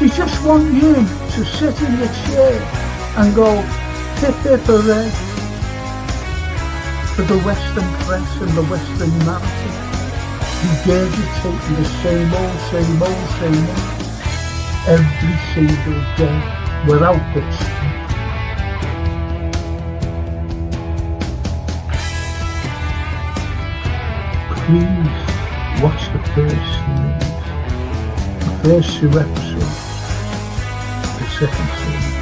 They just want you to sit in your chair and go hip hip hooray for the Western press and the Western narrative, regurgitating the same old, same old, same old every single day without which please watch the first series, the first 2 episodes, the second series.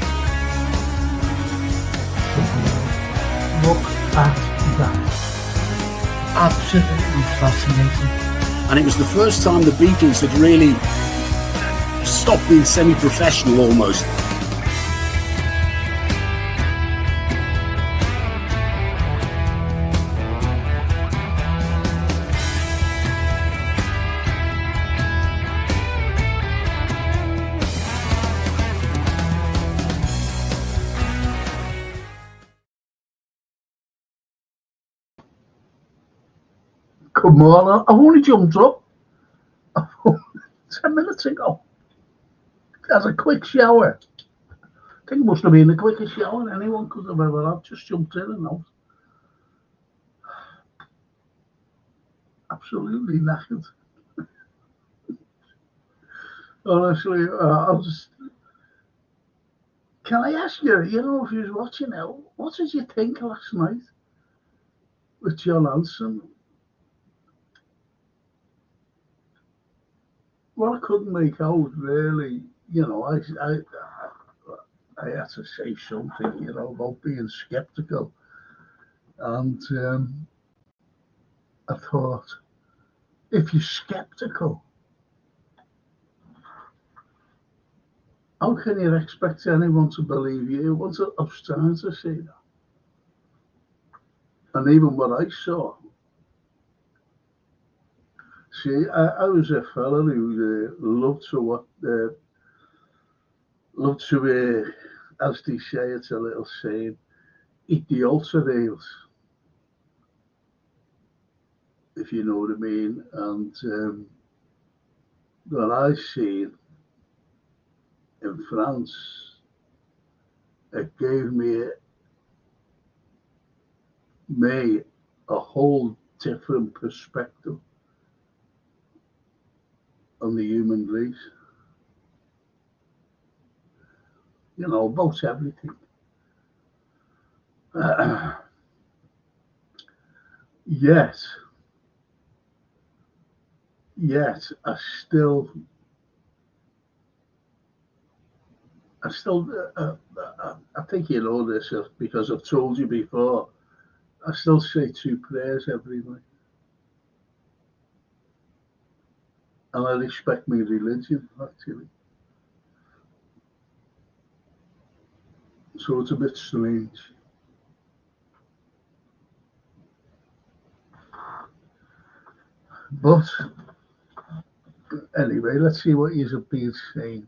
Look at that. Absolutely fascinating. And it was the first time the Beatles had really stopped being semi-professional almost. Come on, I've only jumped up 10 minutes ago. As a quick shower. I think it must have been the quickest shower anyone could have ever had. Just jumped in and out. Absolutely knackered. Honestly, I'll just. Can I ask you, if you was watching it, what did you think last night with John Hanson? Well, I couldn't make out really. I had to say something, about being skeptical, and I thought, if you're skeptical, how can you expect anyone to believe you? Once I was trying to say that, and even what I saw. See, I was a fella who loved to, as they say, it's a little saying, eat the ulcer rails, if you know what I mean. And what I seen in France, it gave me a whole different perspective on the human race. About everything. Yet, I still, I think you know this because I've told you before. I still say 2 prayers every night, and I respect my religion actually. So it's a bit strange. But anyway, let's see what you're being saying.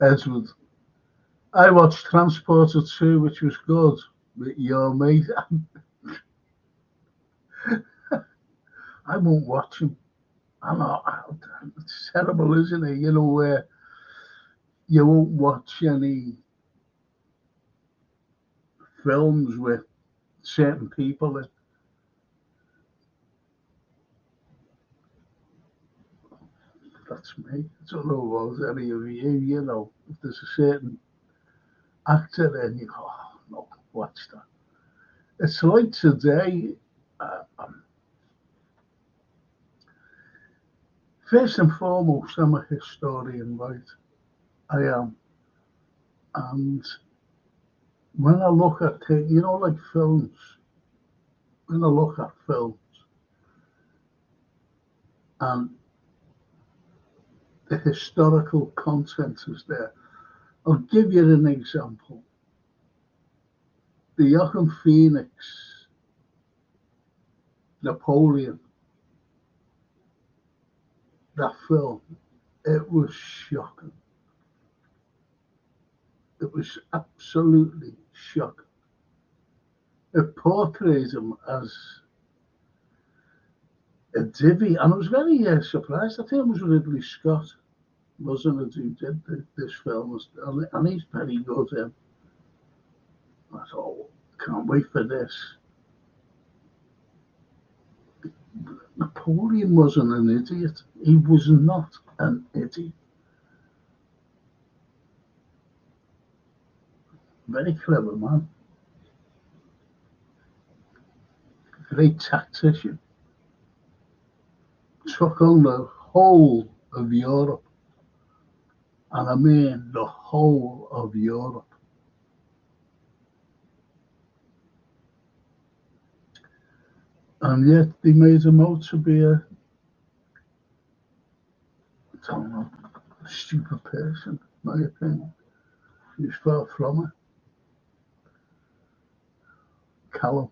Edward, I watched Transporter 2, which was good, with your mate. I won't watch him. It's terrible, isn't it? Where you won't watch any films with certain people. That's me. I don't know about any of you, if there's a certain actor then you go, oh, no, watch that. It's like today, first and foremost, I'm a historian, right? I am. And when I look at things, like films, when I look at films and the historical content is there, I'll give you an example. The Joaquin Phoenix, Napoleon, that film, it was shocking. It was absolutely shocking. it portrays him as a divvy, and I was very surprised. I think it was Ridley Scott, wasn't it, who did this film, and he's very good. I thought, can't wait for this. Napoleon wasn't an idiot. He was not an idiot. Very clever man. Great tactician. Took on the whole of Europe. And I mean the whole of Europe. And yet they made him out to be I don't know, a stupid person, in my opinion. He's far from it. Callum.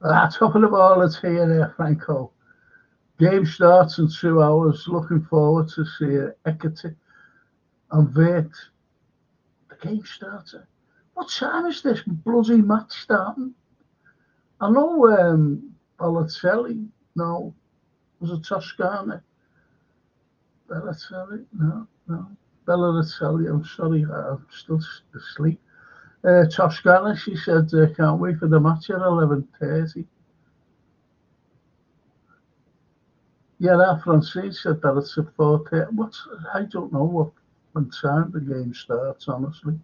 Talking of all that's here, Franco. Game starts in 2 hours. Looking forward to see Ekati and Vert. The game starts. What time is this bloody match starting? I know Balotelli. No, was it Toscana? Balotelli? No. Balotelli. I'm sorry, I'm still asleep. Toscana, she said, can't wait for the match at 11:30. Yeah, that Francine said that it's at 4:30. I don't know what time the game starts, honestly.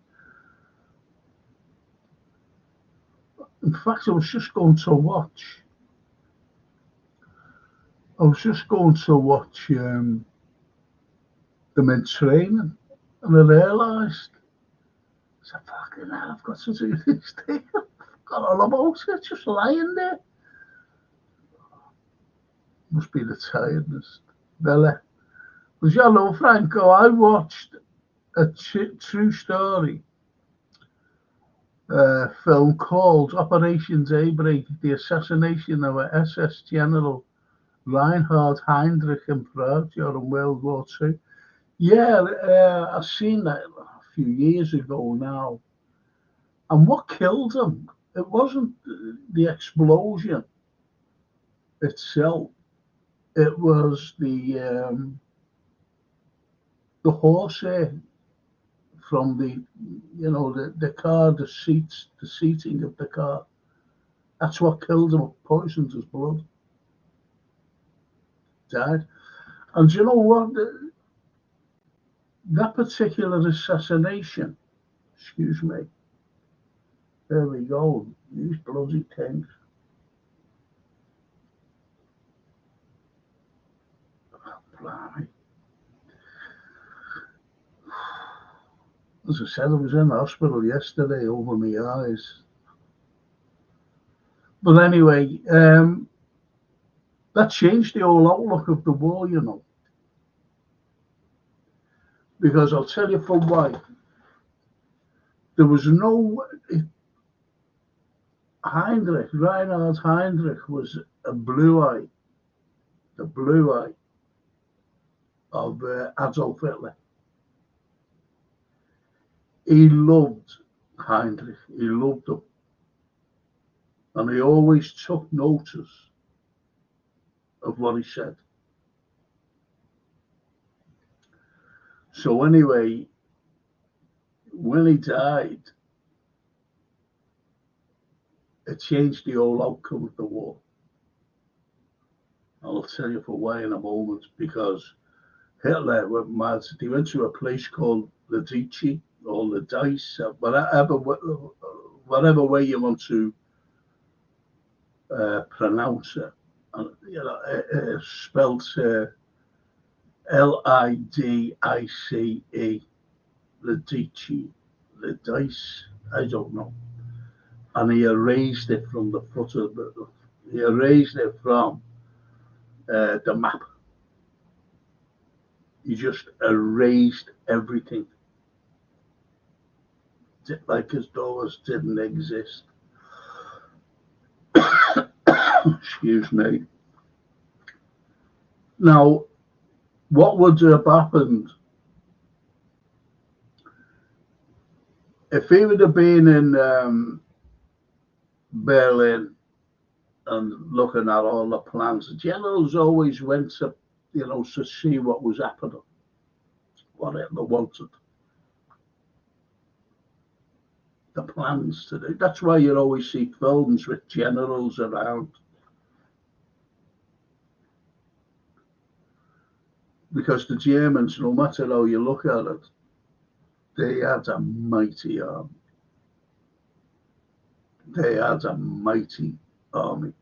In fact, I was just going to watch. Them in training, and I realised, I said, fucking hell, I've got to do this thing. I've got all about it, just lying there. Must be the tiredness. Bella. Because you know, Franco, I watched a true story film called Operation Daybreak, the assassination of a SS General Reinhard Heinrich in Prague during World War II. Yeah, I've seen that a few years ago now. And what killed him? It wasn't the explosion itself. It was the horse air from the car, the seats, the seating of the car. That's what killed him. It poisoned his blood. Died. And do you know what? That particular assassination, excuse me, there we go, these bloody things. Oh, blimey. As I said, I was in the hospital yesterday over my eyes. But anyway, that changed the whole outlook of the war, you know. Because I'll tell you for why. There was no Reinhard Heinrich was a blue eye, the blue eye of Adolf Hitler. He loved Heinrich, he loved him. And he always took notice of what he said. So anyway, when he died, it changed the whole outcome of the war. I'll tell you for why in a moment, because Hitler went mad. He went to a place called Ladici or Ladice, whatever way you want to pronounce it. And, spelled Lidice, Ladice, I don't know. And he erased it from the foot of he erased it from the map. He just erased everything. Like his doors didn't exist. Excuse me. Now, what would have happened if he would have been in Berlin and looking at all the plans. The generals always went to, to see what was happening, what Hitler wanted, the plans to do. That's why you always see films with generals around. Because the Germans, no matter how you look at it, they had a mighty army. They had a mighty army.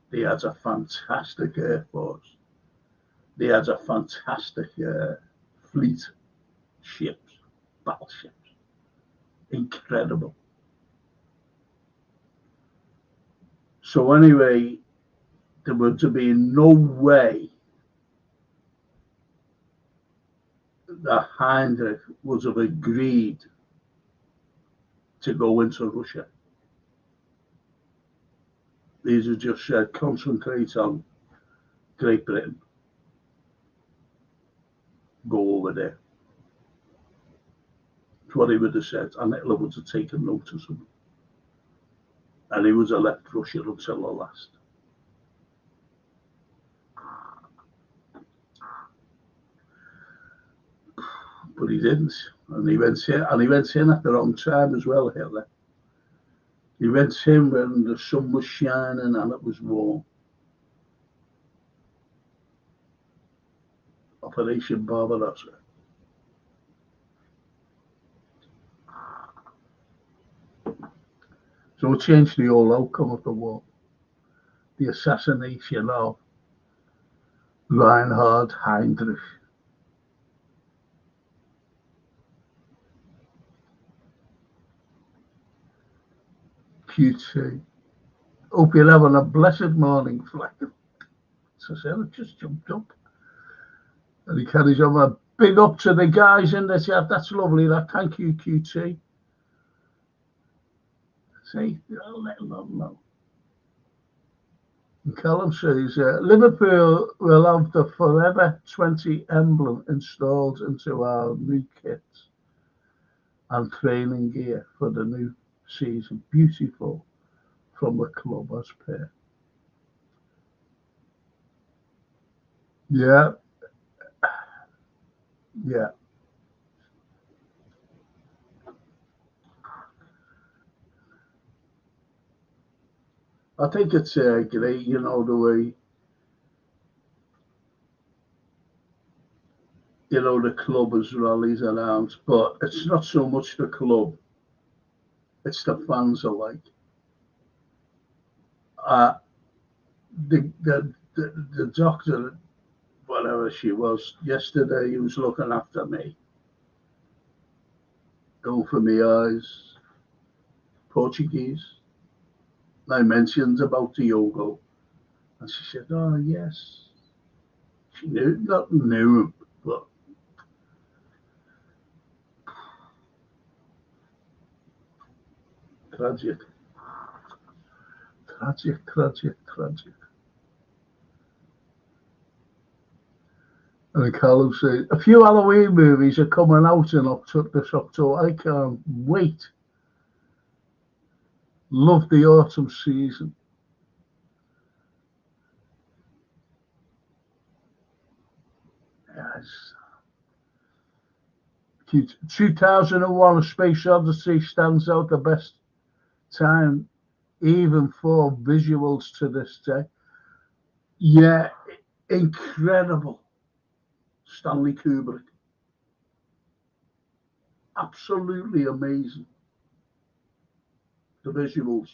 They had a fantastic air force. They had a fantastic fleet, ships, battleships. Incredible. So anyway, there would have been no way that Heinrich would have agreed to go into Russia. These are just said, concentrate on Great Britain. Go over there. That's what he would have said, and Hitler would have taken notice of him. And he would have left Russia until the last. But he didn't. And he went in at the wrong time as well, Hitler. He went in when the sun was shining and it was warm. Operation Barbarossa. So it changed the whole outcome of the war. The assassination of Reinhard Heinrich. QT. Hope you're having a blessed morning, Frank. So I said, I just jumped up. And he carries on a big up to the guys in the chat. That's lovely. That. Thank you, QT. See, I'll let them know. And Callum says, Liverpool will have the Forever 20 emblem installed into our new kits and training gear for the new season. Beautiful from the club as per. Yeah. Yeah. I think it's great, the way, the club has rallied around, but it's not so much the club, it's the fans alike. The doctor, whatever she was, yesterday, he was looking after me. Going for my eyes, Portuguese. I mentioned about the yoga, and she said, "Oh yes." She not knew him, but tragic. And Carlo said, a few Halloween movies are coming out in this October. I can't wait. Love the autumn season. Yes. 2001 A Space Odyssey stands out the best time, even for visuals to this day. Yeah, incredible. Stanley Kubrick. Absolutely amazing. The visuals.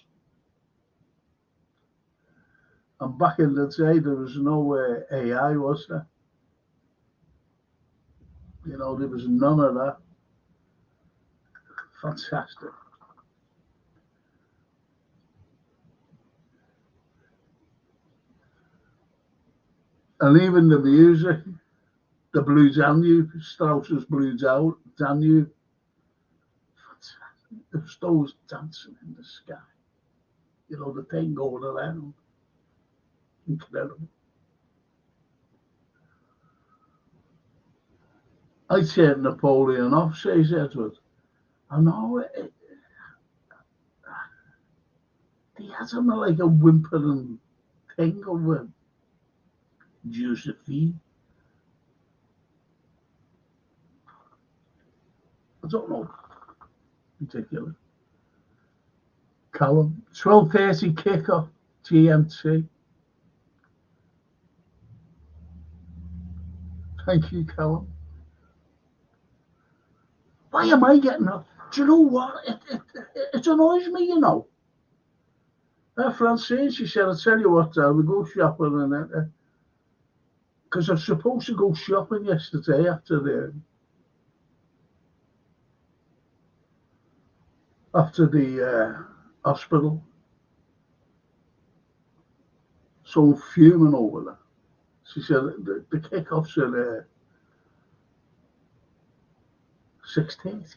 And back in the day, there was no AI, was there? There was none of that. Fantastic. And even the music, the Blue Danube, Strauss's Blue Danube. The stars dancing in the sky. The thing going around. Incredible. I turned Napoleon off, says Edward. I know it. he has him like a whimpering thing over Josephine. I don't know. Ridiculous. Callum, 12:30 kickoff, GMT. Thank you, Callum. Why am I getting up? Do you know what? It annoys me, you know. Francine, she said, I'll tell you what, we go shopping and because I was supposed to go shopping yesterday after the hospital. So fuming over that. She said the kickoff's at 6:30.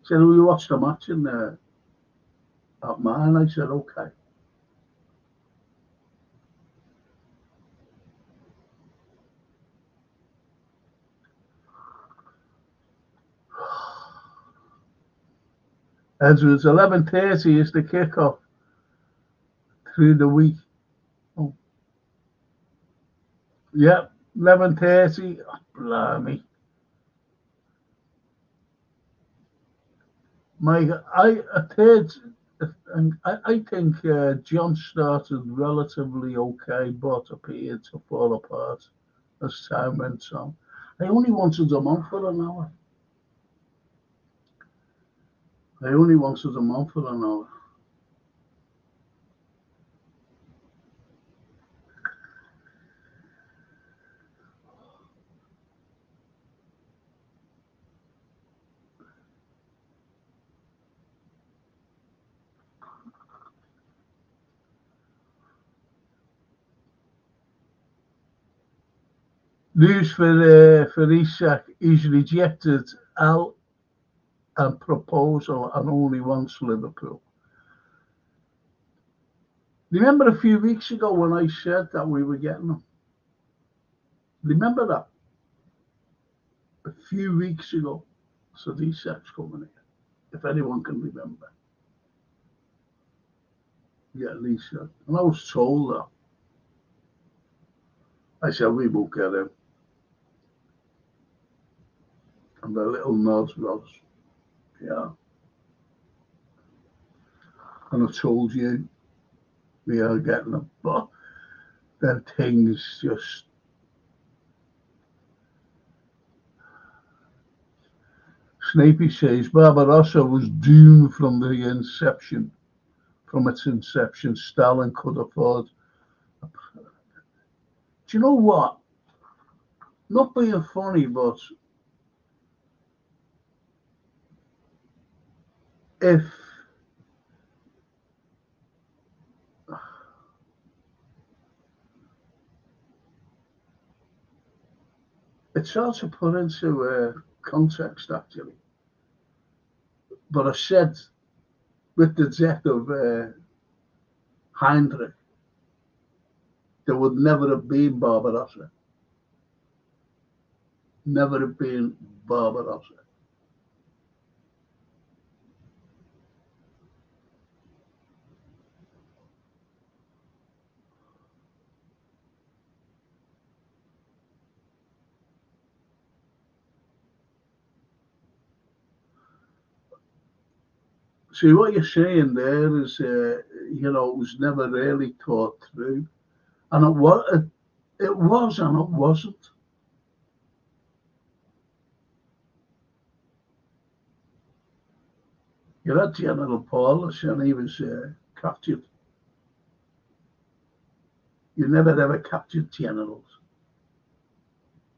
She said, will you watch the match at mine? I said, okay. Edwards, 11:30 is the kickoff through the week. Oh. Yeah, 11:30. Oh, blimey. Mike, I think John started relatively okay, but appeared to fall apart as time went on. I only wanted him on for an hour. News for Isak, he's rejected Al and proposal and only wants Liverpool. Remember a few weeks ago when I said that we were getting him? Remember that? A few weeks ago. So Isak's coming here, if anyone can remember. Yeah, Lisa. And I was told that. I said, we won't get him. And the little nod was, yeah. And I told you, we are getting them. But then things just. Snapey says Barbarossa was doomed from its inception. Stalin could afford. Do you know what? Not being funny, but if it's hard to put into context, actually. But I said, with the death of Heinrich, there would never have been Barbarossa. Never have been Barbarossa. See, what you're saying there is, it was never really thought through. And it was and it wasn't. You had General Paulus and he was captured. You never ever captured generals.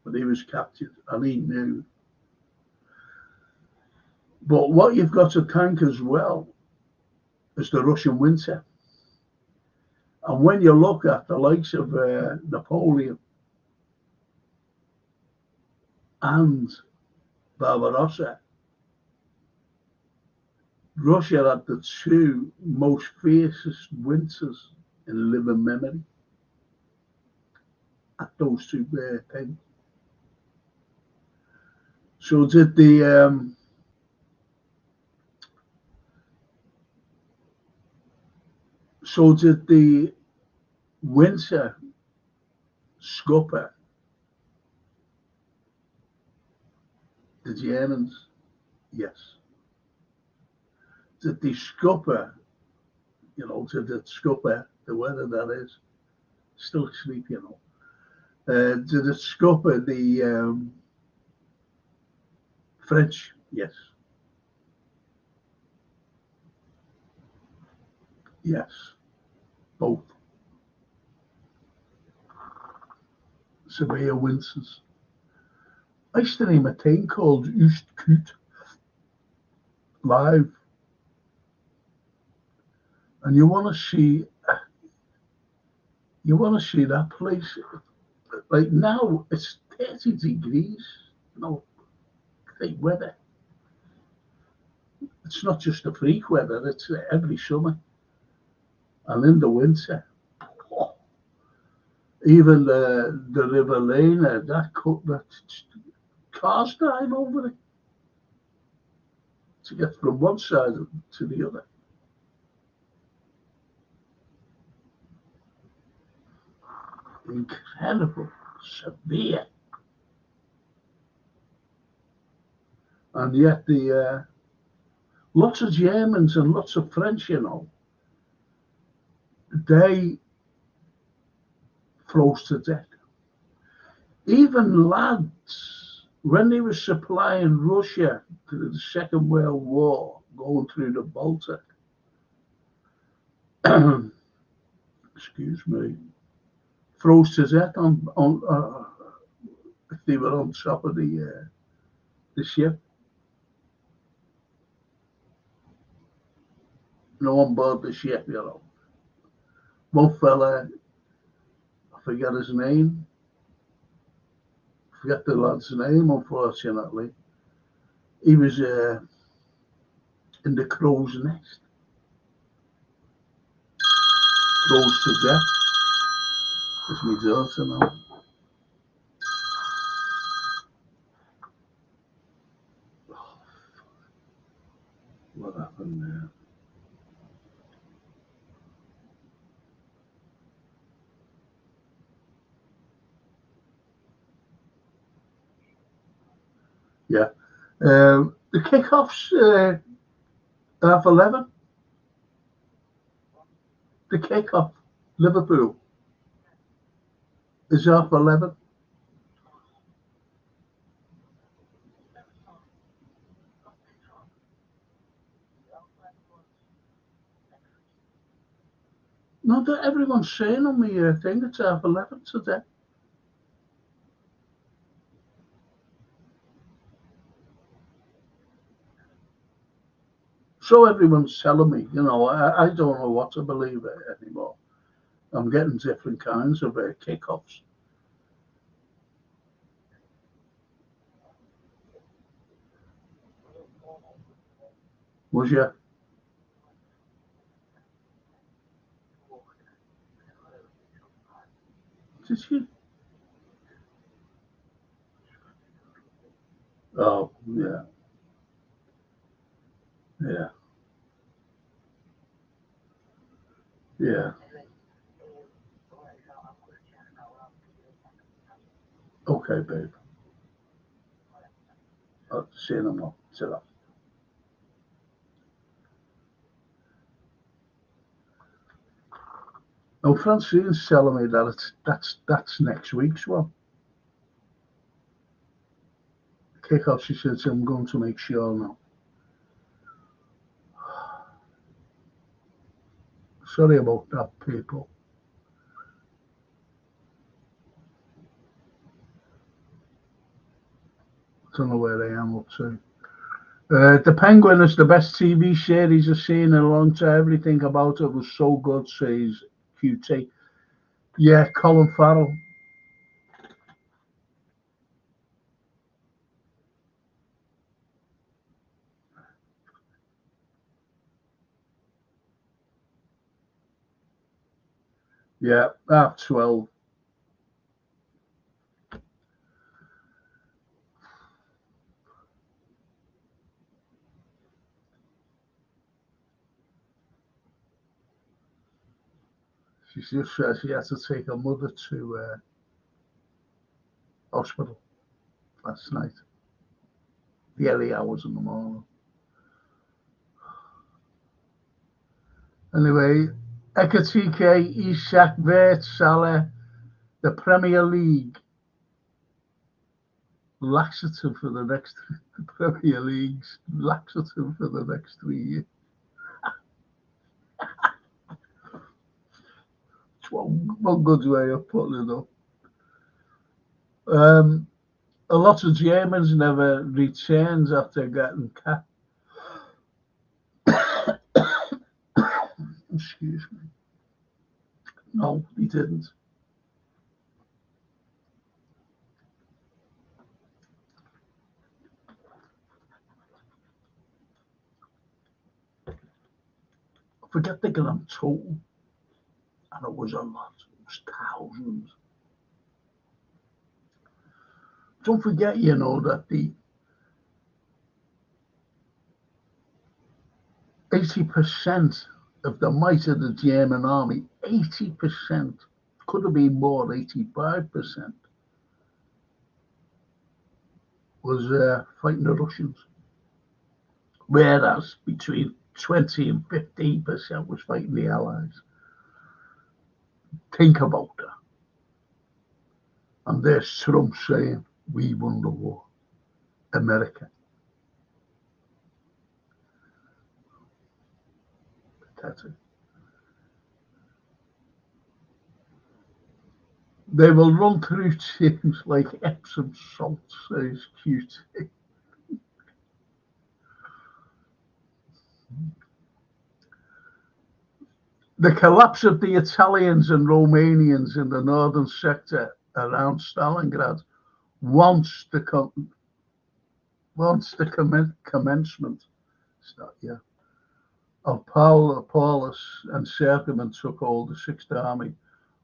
But he was captured and he knew. But what you've got to thank as well is the Russian winter. And when you look at the likes of Napoleon and Barbarossa, Russia had the two most fiercest winters in living memory at those two things. So did the So did the winter scupper the Germans? Yes. Did the scupper, did the scupper, the weather that is, still asleep, did it scupper the French? Yes. Yes. Both. Severe winters. I used to name a thing called Oostkoot live, and you want to see that place. Like now, it's 30 degrees. Great weather. It's not just a freak weather; it's every summer, and in the winter, oh, even the River Lena, that cars drive over it to get from one side to the other. Incredible, severe, and yet the lots of Germans and lots of French, they froze to death. Even lads, when they were supplying Russia to the Second World War, going through the Baltic, excuse me, froze to death on if they were on top of the ship. On board the ship, One fella, I forget his name, forget the lad's name, unfortunately. He was in the crow's nest, froze to death. It's my daughter now. What happened there? Yeah. The kickoffs, 11:30. The kickoff, Liverpool, is 11:30. No, that everyone's saying on my thing it's 11:30 today. So everyone's telling me, I don't know what to believe anymore. I'm getting different kinds of kickoffs. Was you? Did you? Oh, yeah, yeah, yeah. Okay, babe. I'll see you in a moment. Sit up. Oh, Francine's telling me that that's next week's one. Kickoff, she says, I'm going to make sure now. Sorry about that, people. Don't know where I am up to. The Penguin is the best TV series I've seen in a long time. Everything about it was so good, says QT. Yeah, Colin Farrell. Yeah, 12. She just said she had to take her mother to hospital last night, the early hours in the morning. Anyway, Ekatike, Isak, Vert, Salah, the Premier League. Laxative for the next, the Premier League's laxative for the next 3 years. It's one good way of putting it up. A lot of Germans never returned after getting capped. Excuse me. No, he didn't. Forget the grand total, and it was a lot. It was thousands. Don't forget, that the 80% of the might of the German army, 80%, could have been more, 85%, was fighting the Russians. Whereas between 20 and 15% was fighting the Allies. Think about that. And there's Trump saying, we won the war. America. Pathetic. They will run through teams like Epsom salt, says QT. The collapse of the Italians and Romanians in the northern sector around Stalingrad wants the commencement of Paulus and Sergeant took hold. The Sixth Army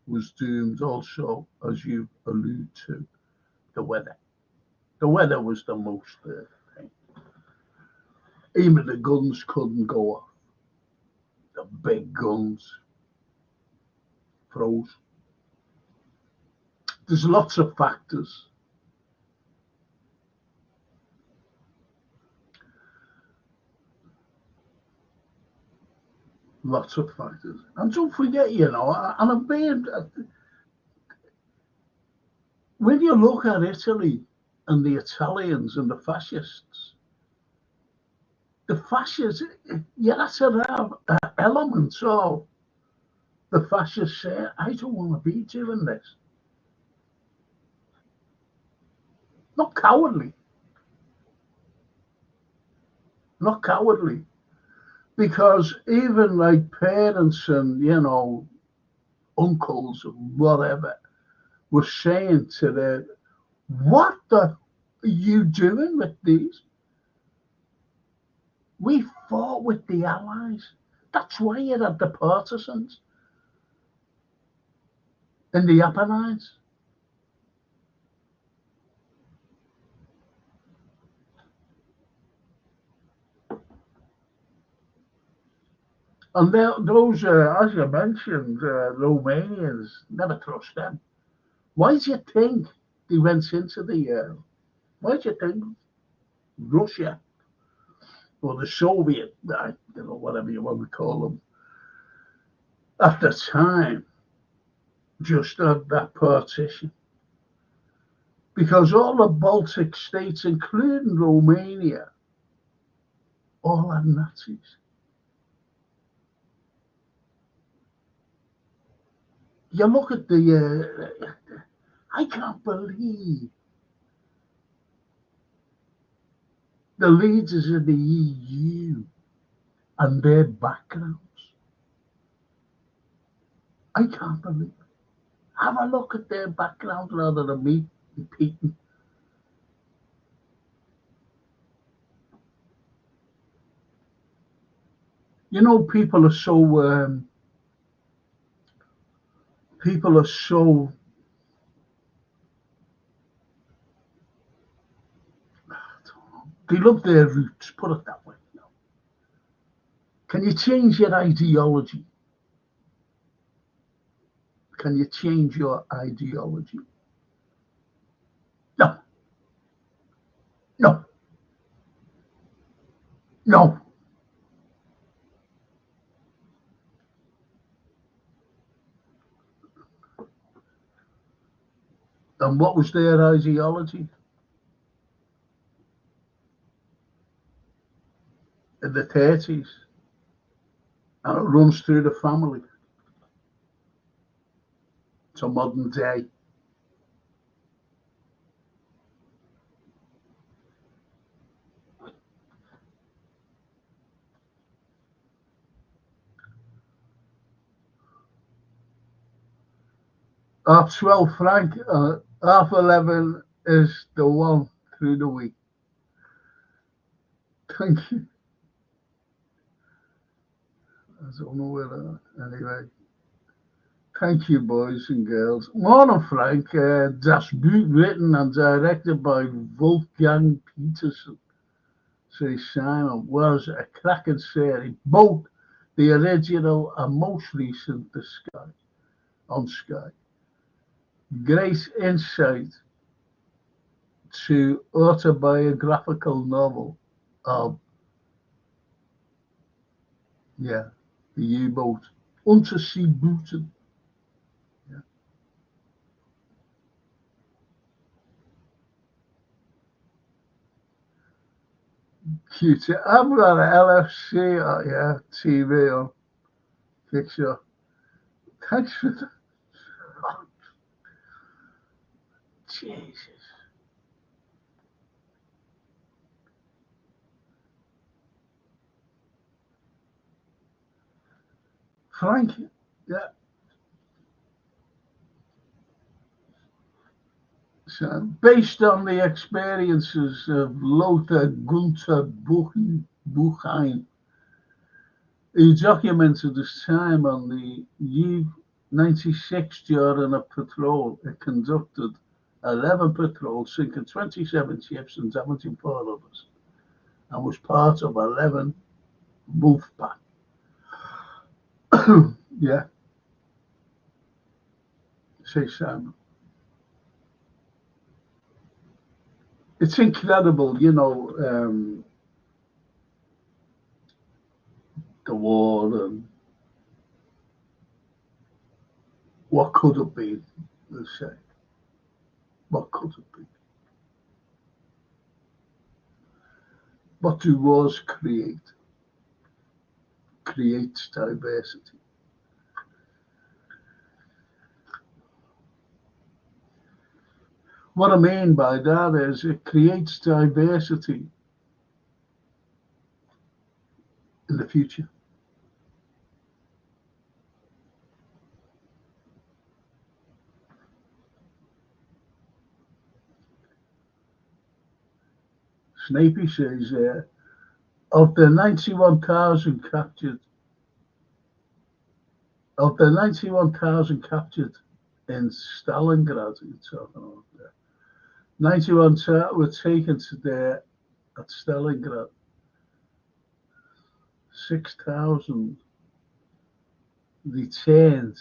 was doomed. Also, as you allude to, the weather. The weather was the most thing. Even the guns couldn't go off. The big guns froze. There's lots of factors. Lots of factors. And don't forget, and I'm being, when you look at Italy and the Italians and the fascists, that's an element of the fascists say, I don't want to be doing this. Not cowardly. Not cowardly. Because even like parents and, uncles and whatever were saying to them, what are you doing with these? We fought with the Allies. That's why you had the partisans in the Apennines. And those, as you mentioned, Romanians, never trust them. Why do you think they went into the, why do you think Russia or the Soviet, whatever you want to call them, at the time, just had that partition? Because all the Baltic states, including Romania, all had Nazis. You look at I can't believe the leaders of the EU and their backgrounds. I can't believe it. Have a look at their background rather than me repeating. People are so they love their roots, put it that way. Can you change your ideology? Can you change your ideology? No, no, no. And what was their ideology? In the 30s. And it runs through the family to modern day. Half 12, Frank. Half 11 is the one through the week. Thank you. I don't know where. Anyway. Thank you, boys and girls. Morning, Frank. Das Buch written and directed by Wolfgang Peterson, says Simon, was a cracking series. Both the original and most recent The Sky on Sky. Great insight to autobiographical novel of the U-boat Unterseebooten. Yeah. Cute. I've got an LFC TV on picture. Thanks for that. Jesus. Frank, yeah. So, based on the experiences of Lothar Gunther Buchheim, he documented his time on the U-96 during a patrol. It conducted 11 patrols, sinking 27 ships and 74 others, and was part of 11 Wolfpack. Yeah, says Simon. It's incredible, the war and what could have been, let's say. What could have been. What do wars create? Creates diversity. What I mean by that is it creates diversity in the future. Snapey says of the 91,000 captured, in Stalingrad, you're talking about there. 91 were taken to there at Stalingrad. 6,000 returned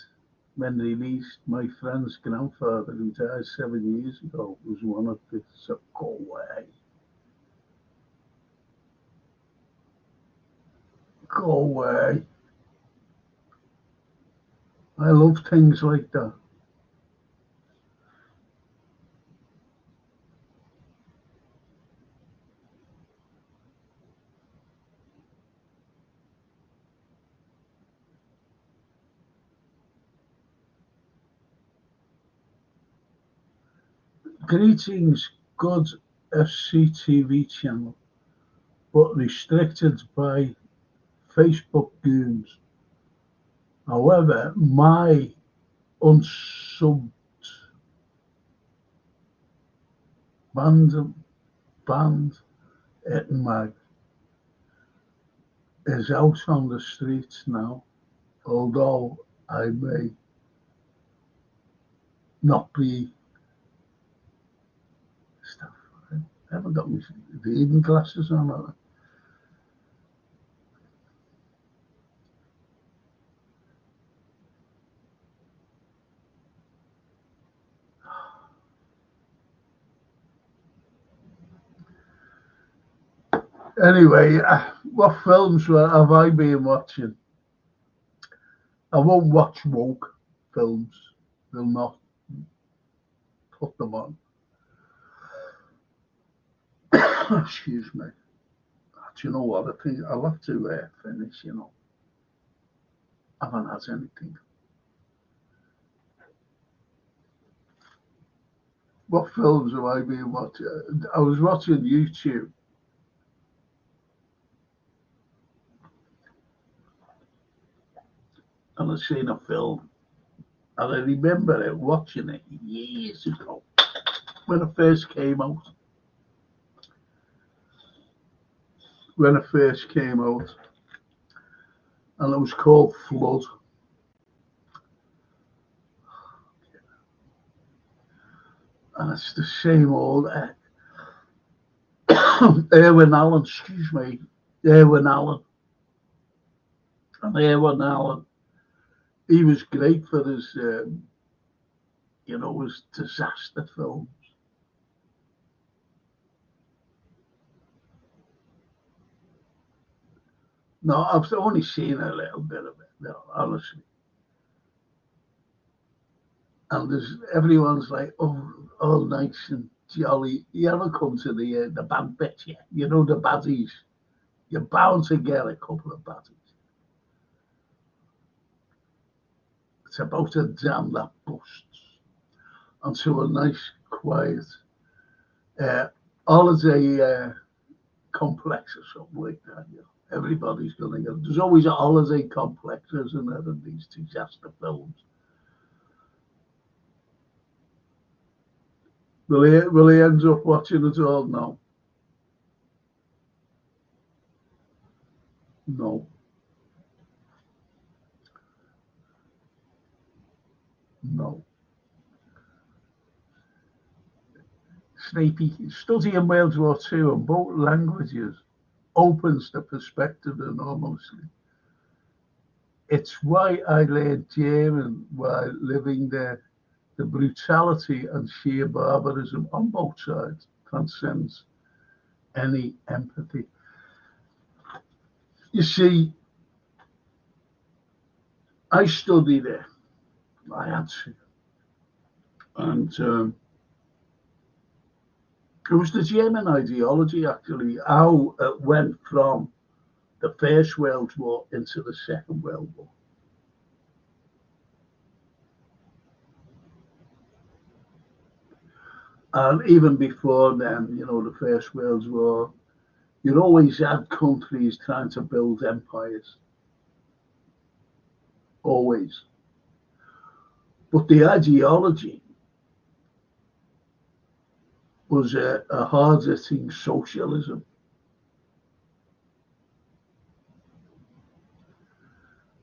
when released. My friend's grandfather, who died 7 years ago, was one of the. So go away. Go away. I love things like that. Greetings, good FCTV channel, but restricted by Facebook goons. However, my unsubbed band Mag is out on the streets now, although I may not be stuff. I haven't got my reading glasses on. Anyway, what films have I been watching? I won't watch woke films. Will not put them on. Excuse me. Do you know what? I think I'll have to finish. I haven't had anything. What films have I been watching? I was watching YouTube, and I seen a film, and I remember watching it years ago when it first came out. When it first came out, and it was called Flood. And it's the same old Erwin Allen, excuse me, Erwin Allen. And Erwin Allen, he was great for his disaster films. No, I've only seen a little bit of it, no, honestly. And everyone's like, oh, all nice and jolly. You ever come to the bad bit yet? You know, the baddies. You're bound to get a couple of baddies. It's about a dam that busts onto a nice, quiet uh, holiday complex or something like that. Everybody's going to get. There's always a holiday complex, isn't there, in these disaster films? Will he end up watching it all? No. No. No. Snapey, studying World War II in both languages opens the perspective enormously. It's why I learned German while living there. The brutality and sheer barbarism on both sides transcends any empathy. You see, I studied there. I had to. And it was the German ideology, actually, how it went from the First World War into the Second World War. And even before then, the First World War, you always had countries trying to build empires. Always. But the ideology was a hard-hitting socialism.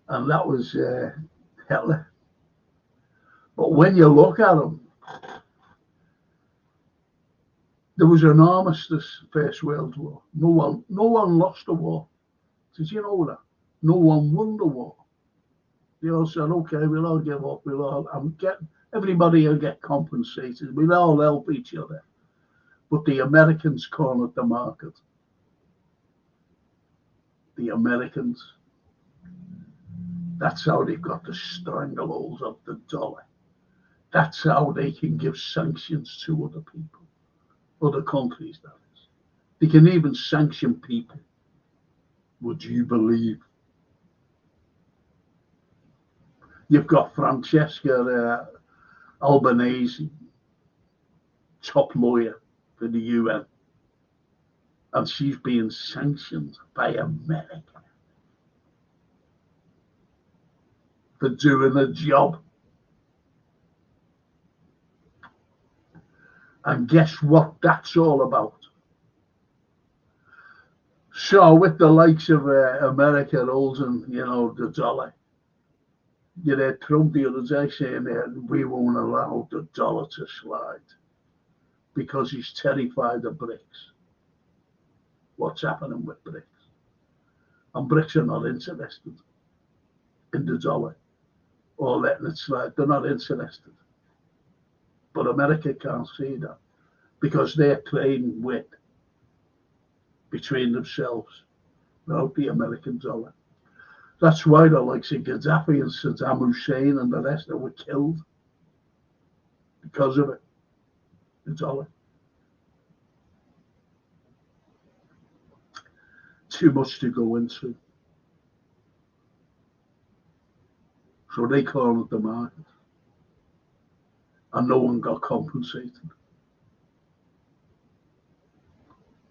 And that was Hitler. But when you look at him, there was an armistice First World War. No one lost the war. Did you know that? No one won the war. They all said, okay, we'll all give up. Everybody will get compensated. We'll all help each other. But the Americans cornered the market. The Americans. That's how they got the stranglehold of the dollar. That's how they can give sanctions to other people, other countries, that is. They can even sanction people. Would you believe? You've got Francesca Albanese, top lawyer for the UN, and she's being sanctioned by America for doing a job. And guess what that's all about? So with the likes of America holding, the dollar, you had Trump the other day saying that we won't allow the dollar to slide because he's terrified of BRICS. What's happening with BRICS? And BRICS are not interested in the dollar or letting it slide. They're not interested. But America can't see that because they're trading with between themselves without the American dollar. That's why the likes of Gaddafi and Saddam Hussein and the rest that were killed because of it, the dollar. Too much to go into. So they call it the market. And no one got compensated.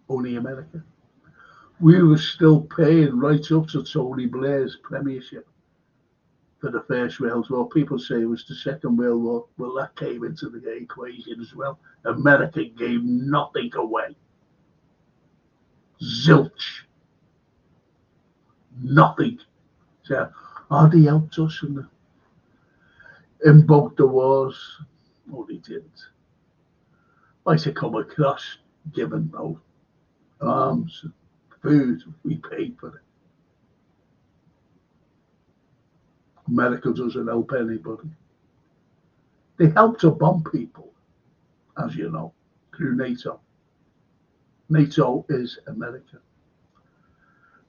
Only America. We were still paying right up to Tony Blair's premiership for the First World War. People say it was the Second World War. Well, that came into the equation as well. America gave nothing away. Zilch. Nothing. So, they helped us in both the wars. No, they didn't. Might have come across giving out arms, food, we paid for it. America doesn't help anybody. They help to bomb people, as you know, through NATO. NATO is America.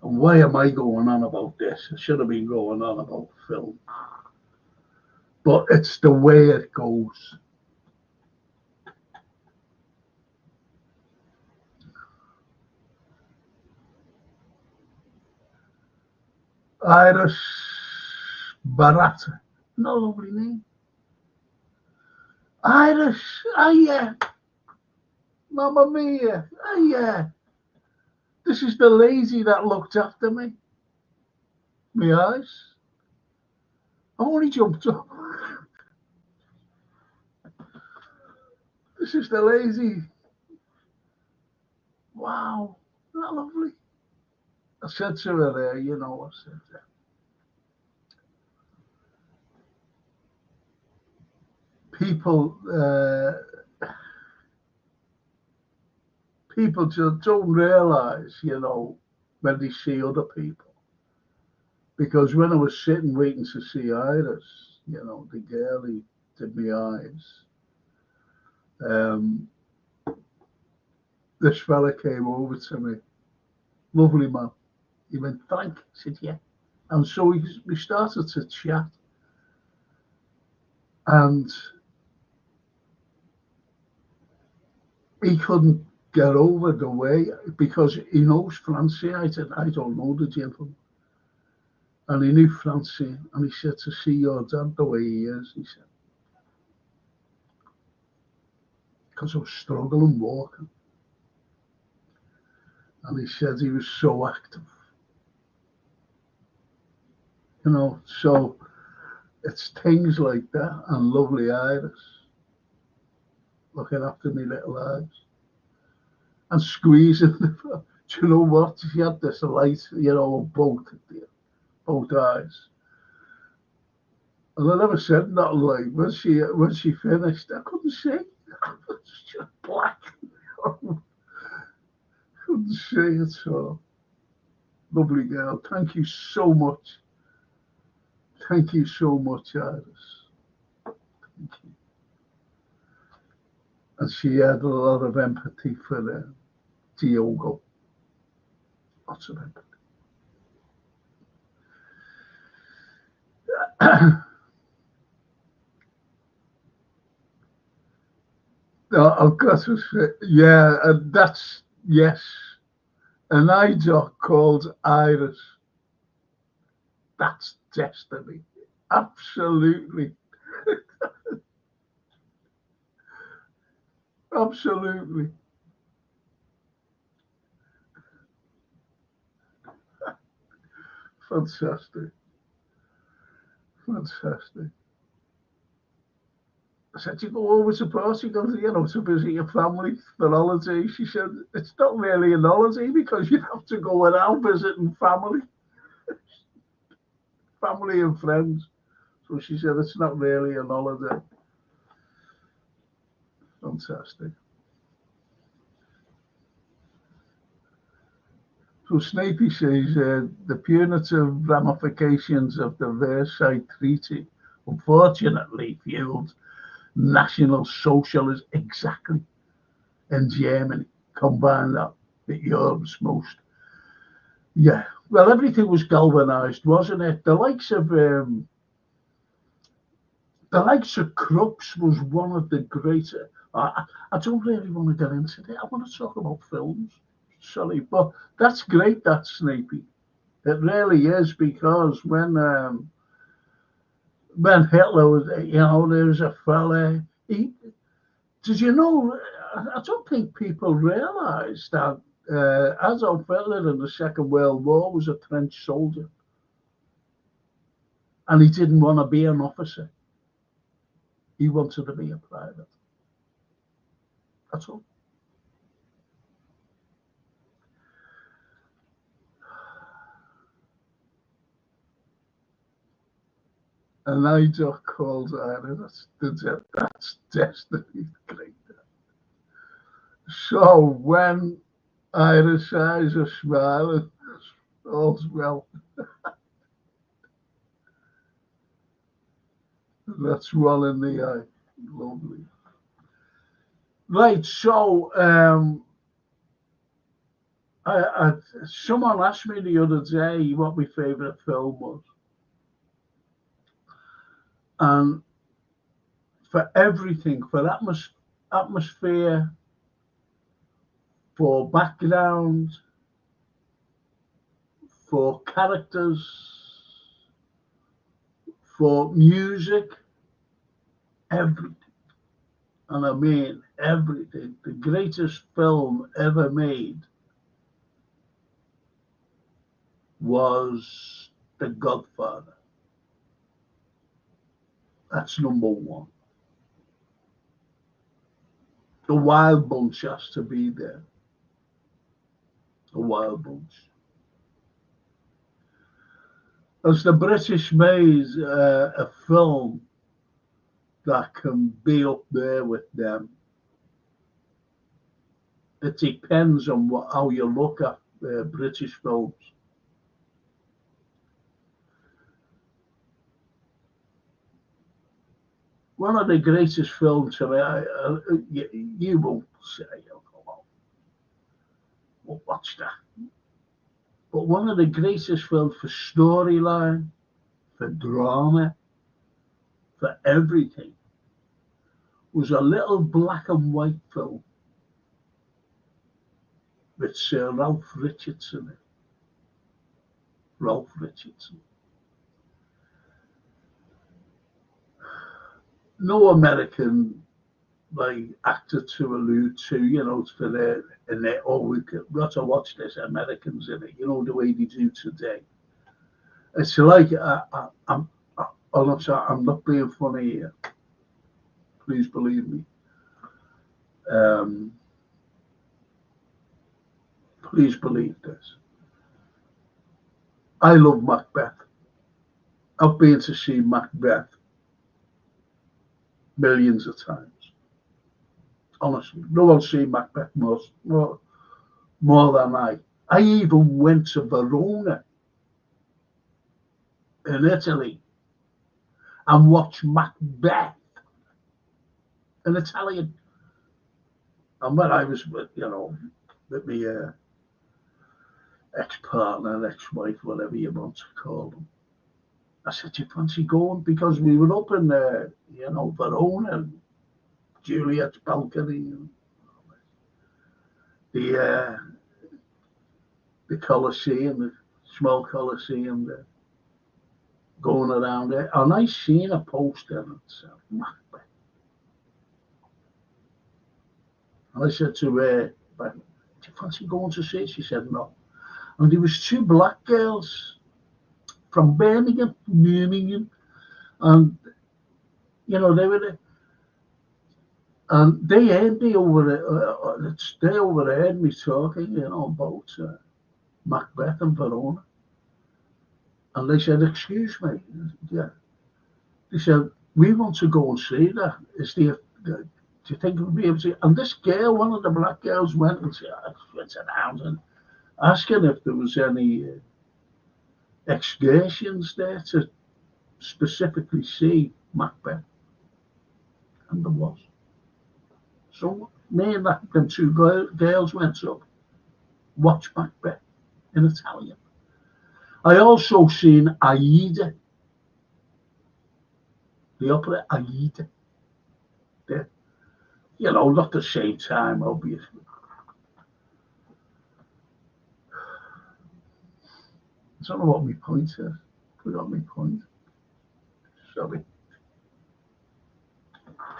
And why am I going on about this? I should have been going on about film. But it's the way it goes. Iris Barata. No lovely name. Iris, yeah. Mamma mia, yeah. This is the lady that looked after me. My eyes. I only jumped up. This is the lady. Wow, isn't that lovely? I said to her there, I said that. People just don't realise, when they see other people. Because when I was sitting waiting to see Iris, the girl who did my eyes, this fella came over to me, lovely man. He went, Frank? I said, yeah. And so we started to chat. And he couldn't get over the way, because he knows Francine. I said, I don't know the gentleman. And he knew Francine. And he said, to see your dad the way he is, he said, because I was struggling walking. And he said he was so active. So it's things like that, and lovely Iris looking after me little eyes and squeezing the. Do you know what? She had this light, both eyes. And I never said nothing. Like when she finished, I couldn't see. It was just black. Couldn't see it all. Lovely girl. Thank you so much. Thank you so much, Iris. Thank you. And she had a lot of empathy for Diogo. Lots of empathy. I've got to say, yeah, and that's, yes, an eye doc called Iris. That's destiny. Absolutely. Absolutely. Fantastic. Fantastic. I said, you go over to Portugal, to visit your family for holiday. She said, it's not really an holiday because you have to go around visiting family. Family and friends. So she said, it's not really an holiday. Fantastic. So Snapey says the punitive ramifications of the Versailles Treaty unfortunately fueled National Socialism exactly in Germany. Combine that Europe's most. Yeah. Well, everything was galvanised, wasn't it? The likes of Crooks was one of the greater. I don't really want to get into it. I want to talk about films. Sorry, but that's great. That's Snappy. It really is because when Hitler was, there was a fella. Did you know? I don't think people realise that Adolf Hitler in the Second World War was a trench soldier, and he didn't want to be an officer. He wanted to be a private. That's all. And I just called Ira. That's destiny. Great. So when Ira's eyes are smiling, all's well. That's one in the eye. Lovely. Right. So someone asked me the other day what my favourite film was, and for everything, for atmosphere, for background, for characters, for music, everything. And I mean everything. The greatest film ever made was The Godfather. That's number one. The Wild Bunch has to be there. The Wild Bunch. As the British made a film that can be up there with them, it depends on how you look at British films. One of the greatest films to me, you won't say, well, watch that. But one of the greatest films for storyline, for drama, for everything, was a little black and white film with Sir Ralph Richardson in it. Ralph Richardson. No American actor to allude to, for their we've got to watch this, Americans in it, the way they do today. It's like I'm not being funny here. Please believe me. Please believe this. I love Macbeth. I've been to see Macbeth millions of times. Honestly, no one's seen Macbeth more than I. I even went to Verona in Italy and watched Macbeth in Italian. And when I was with my ex-partner, ex-wife, whatever you want to call them, I said, do you fancy going? Because we were up in Verona, Juliet's balcony, the Colosseum, the small Colosseum there, going around there. And I seen a poster and it said, Macbeth. And I said to her, do you fancy going to see it? She said, no. And there was two black girls from Birmingham, and they were there. And they heard me they overheard me talking, about Macbeth and Verona. And they said, excuse me. Yeah. They said, we want to go and see that. Do you think we'll be able to? And this girl, one of the black girls, went around and asking if there was any excursions there to specifically see Macbeth. And there was. So me and them two girls went up. watch Macbeth in Italian. I also seen Aida, the opera Aida. There. You know, not the same time, obviously. I don't know what my point is. Forgot my point. Sorry.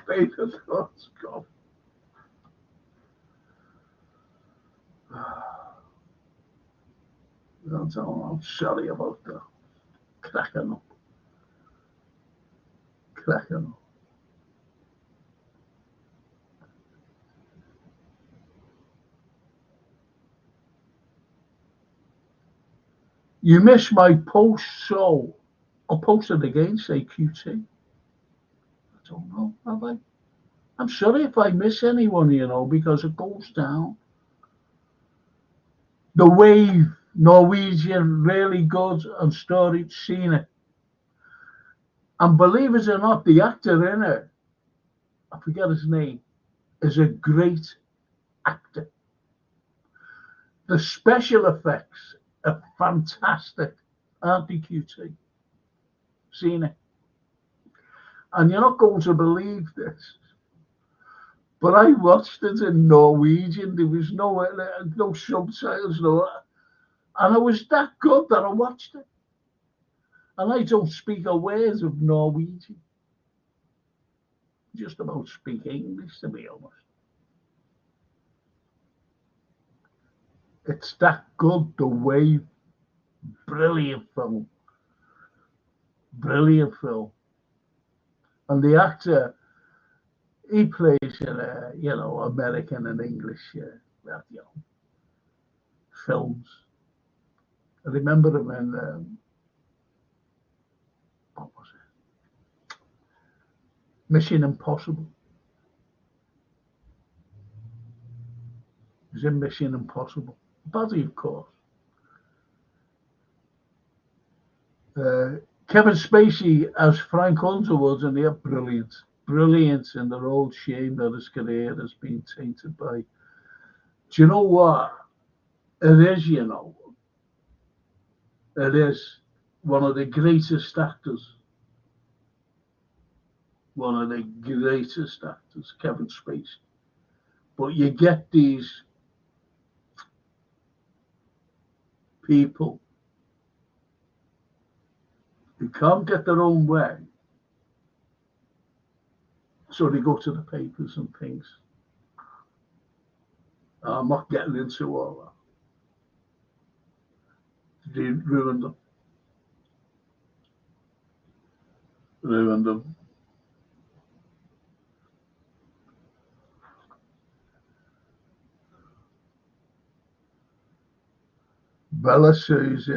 Favorite thoughts, God. I don't know. I'm sorry about that. Cracking up. Cracking up. You missed my post, so I'll post it again, say QT. I don't know, have I? I'm sorry if I miss anyone, you know, because it goes down. The Wave, Norwegian, really good and storied, seen it. And believe it or not, the actor in it, I forget his name, is a great actor. The special effects are fantastic, aren't they, QT? Seen it. And you're not going to believe this, but I watched it in Norwegian. There was no subtitles, no, and it was that good that I watched it. And I don't speak a word of Norwegian. Just about speak English, to be honest. It's that good. The Wave, brilliant film, brilliant film. And the actor, he plays in American and English, films. I remember him in what was it? Mission Impossible. He was in Mission Impossible. Buddy, of course. Kevin Spacey as Frank Underwood, and they're brilliant. Brilliant, and they're all shame that his career has been tainted by. Do you know what? It is, it is one of the greatest actors. One of the greatest actors, Kevin Spacey. But you get these people who can't get their own way. So they go to the papers and things. I'm not getting into all that. They ruined them. Ruined them. Bella says,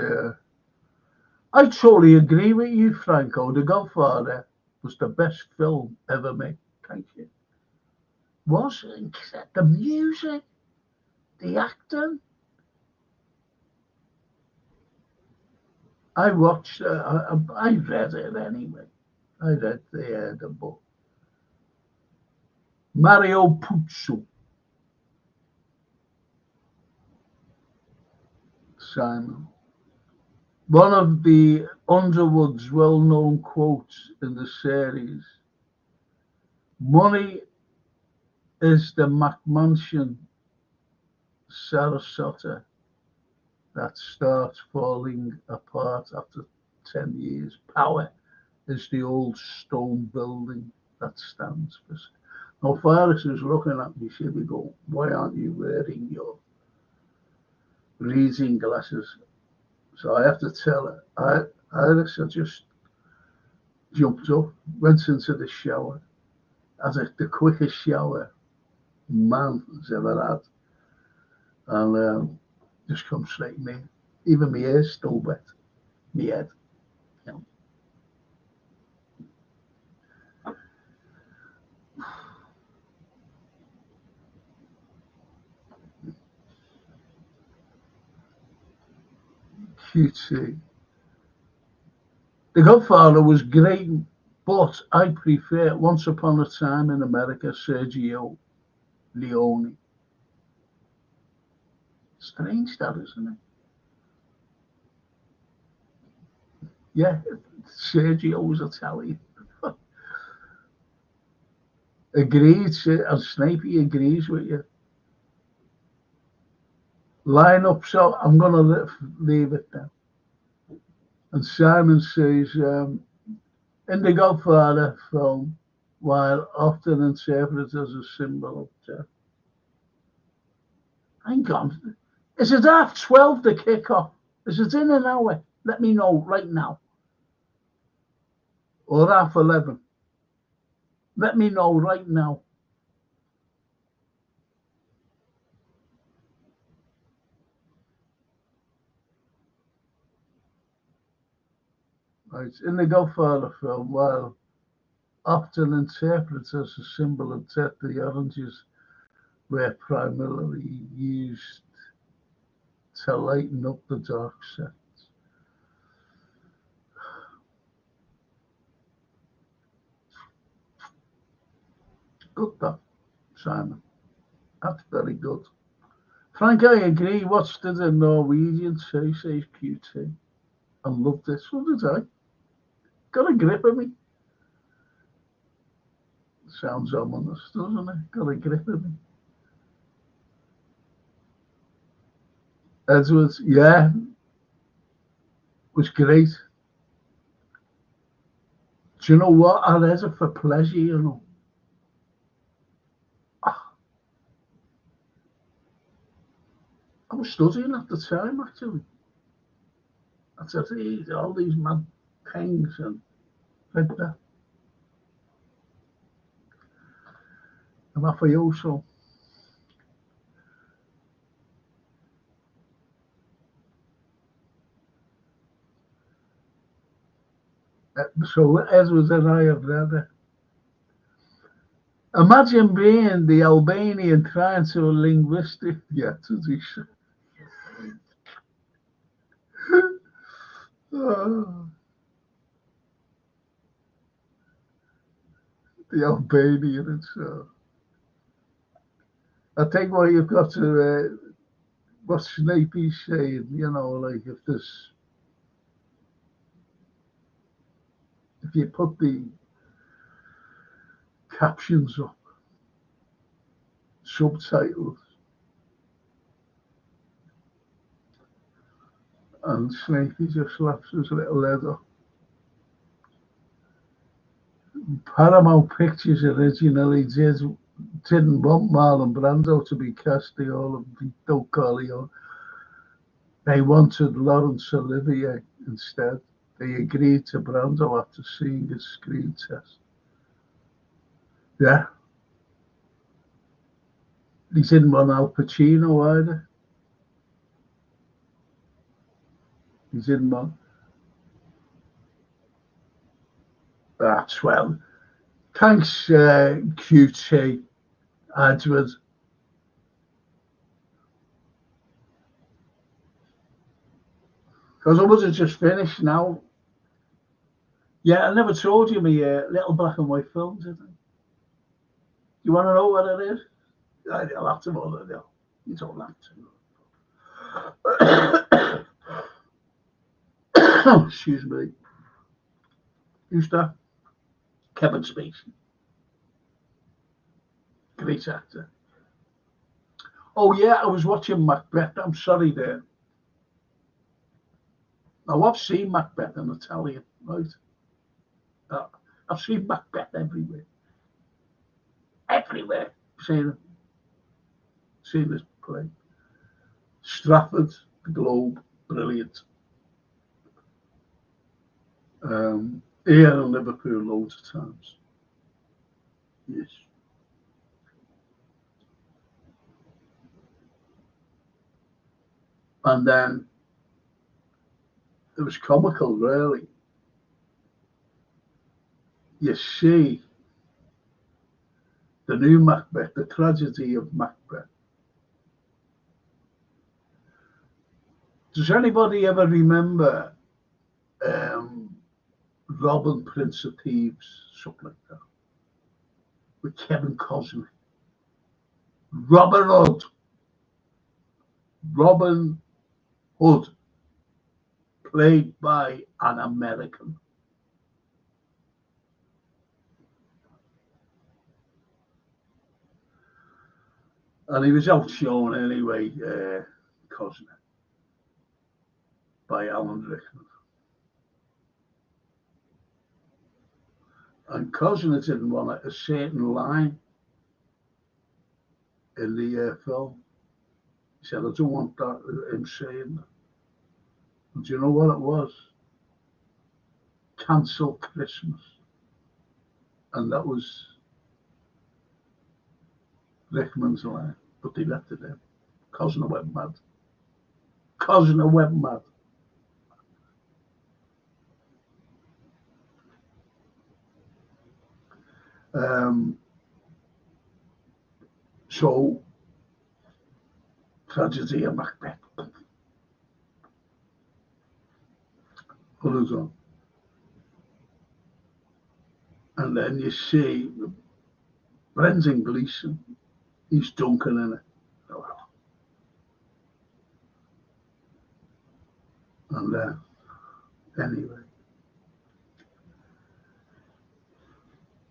I totally agree with you, Franco. The Godfather was the best film ever made. Thank you. Was it? The music, the acting. I watched. I read it anyway. I read the book. Mario Puzo. Simon. One of the Underwood's well-known quotes in the series: "Money is the McMansion Sarasota that starts falling apart after 10 years. Power is the old stone building that stands for." Now, Faris is looking at me, she would go, why aren't you wearing your reading glasses? So I have to tell her, Iris, I just jumped up, went into the shower, had the quickest shower man's ever had, and just come straight in there. Even my hair's still wet, my head. You know. QT. The Godfather was great, but I prefer Once Upon a Time in America, Sergio Leone. Strange that, isn't it? Yeah, Sergio was Italian. Agreed, and Snapey agrees with you. Line up, so I'm going to leave it then. And Simon says, in the Godfather film, while often interpreted as a symbol of death. Hang on. Is it 12:30 the kick-off? Is it in an hour? Let me know right now. Or 11:30. Let me know right now. Right. In the Godfather film, while often interpreted as a symbol of death, the oranges were primarily used to lighten up the dark sets. Good, that, Simon. That's very good. Frank, I agree. Watched it in Norwegian too, says QT. And loved this. So did I. Got a grip of me. Sounds ominous, doesn't it? Got a grip of me. Edwards, yeah, was great. Do you know what? I read it for pleasure, you know. I was studying at the time, actually. I said, all these mad things and read that. I'm off for you, so. So Edwards and I have read it. Imagine being the Albanian trying to linguistic, yeah, to do so. The Albanian itself. I think what you've got to, what Snapey's saying, you know, like if you put the captions up, subtitles, and Snapey just slaps his little head up. Paramount Pictures originally didn't want Marlon Brando to be cast the role of Vito Corleone. They wanted Laurence Olivier instead. They agreed to Brando after seeing his screen test. Yeah. He didn't want Al Pacino either. He didn't want. That's well. Thanks, QT, Edward. Because I was just finished now. Yeah, I never told you my little black and white film, did I? You want to know what it is? I'll have to know. You don't have to. Excuse me. Who's that? Kevin Spacey. Great actor. Oh, yeah, I was watching Macbeth. I'm sorry there. Now, I've seen Macbeth in Italian, right? I've seen Macbeth everywhere. Everywhere. Seen this play. Stratford, the Globe, brilliant. Here in Liverpool loads of times. Yes. And then it was comical, really. You see the new Macbeth, the tragedy of Macbeth. Does anybody ever remember Robin, Prince of Thieves, something like that, with Kevin Costner? Robin Hood. Robin Hood, played by an American. And he was outshone anyway, Cosner, by Alan Rickman. And Cosner didn't want a certain line in the film. He said, I don't want that, him saying that. And do you know what it was? Cancel Christmas. And that was Rickman's line. But they left it in. Cosner went mad. Cosner went mad. So, Tragedy of Macbeth. Put it on. And then you see Brendan Gleeson, he's Duncan in it. And anyway,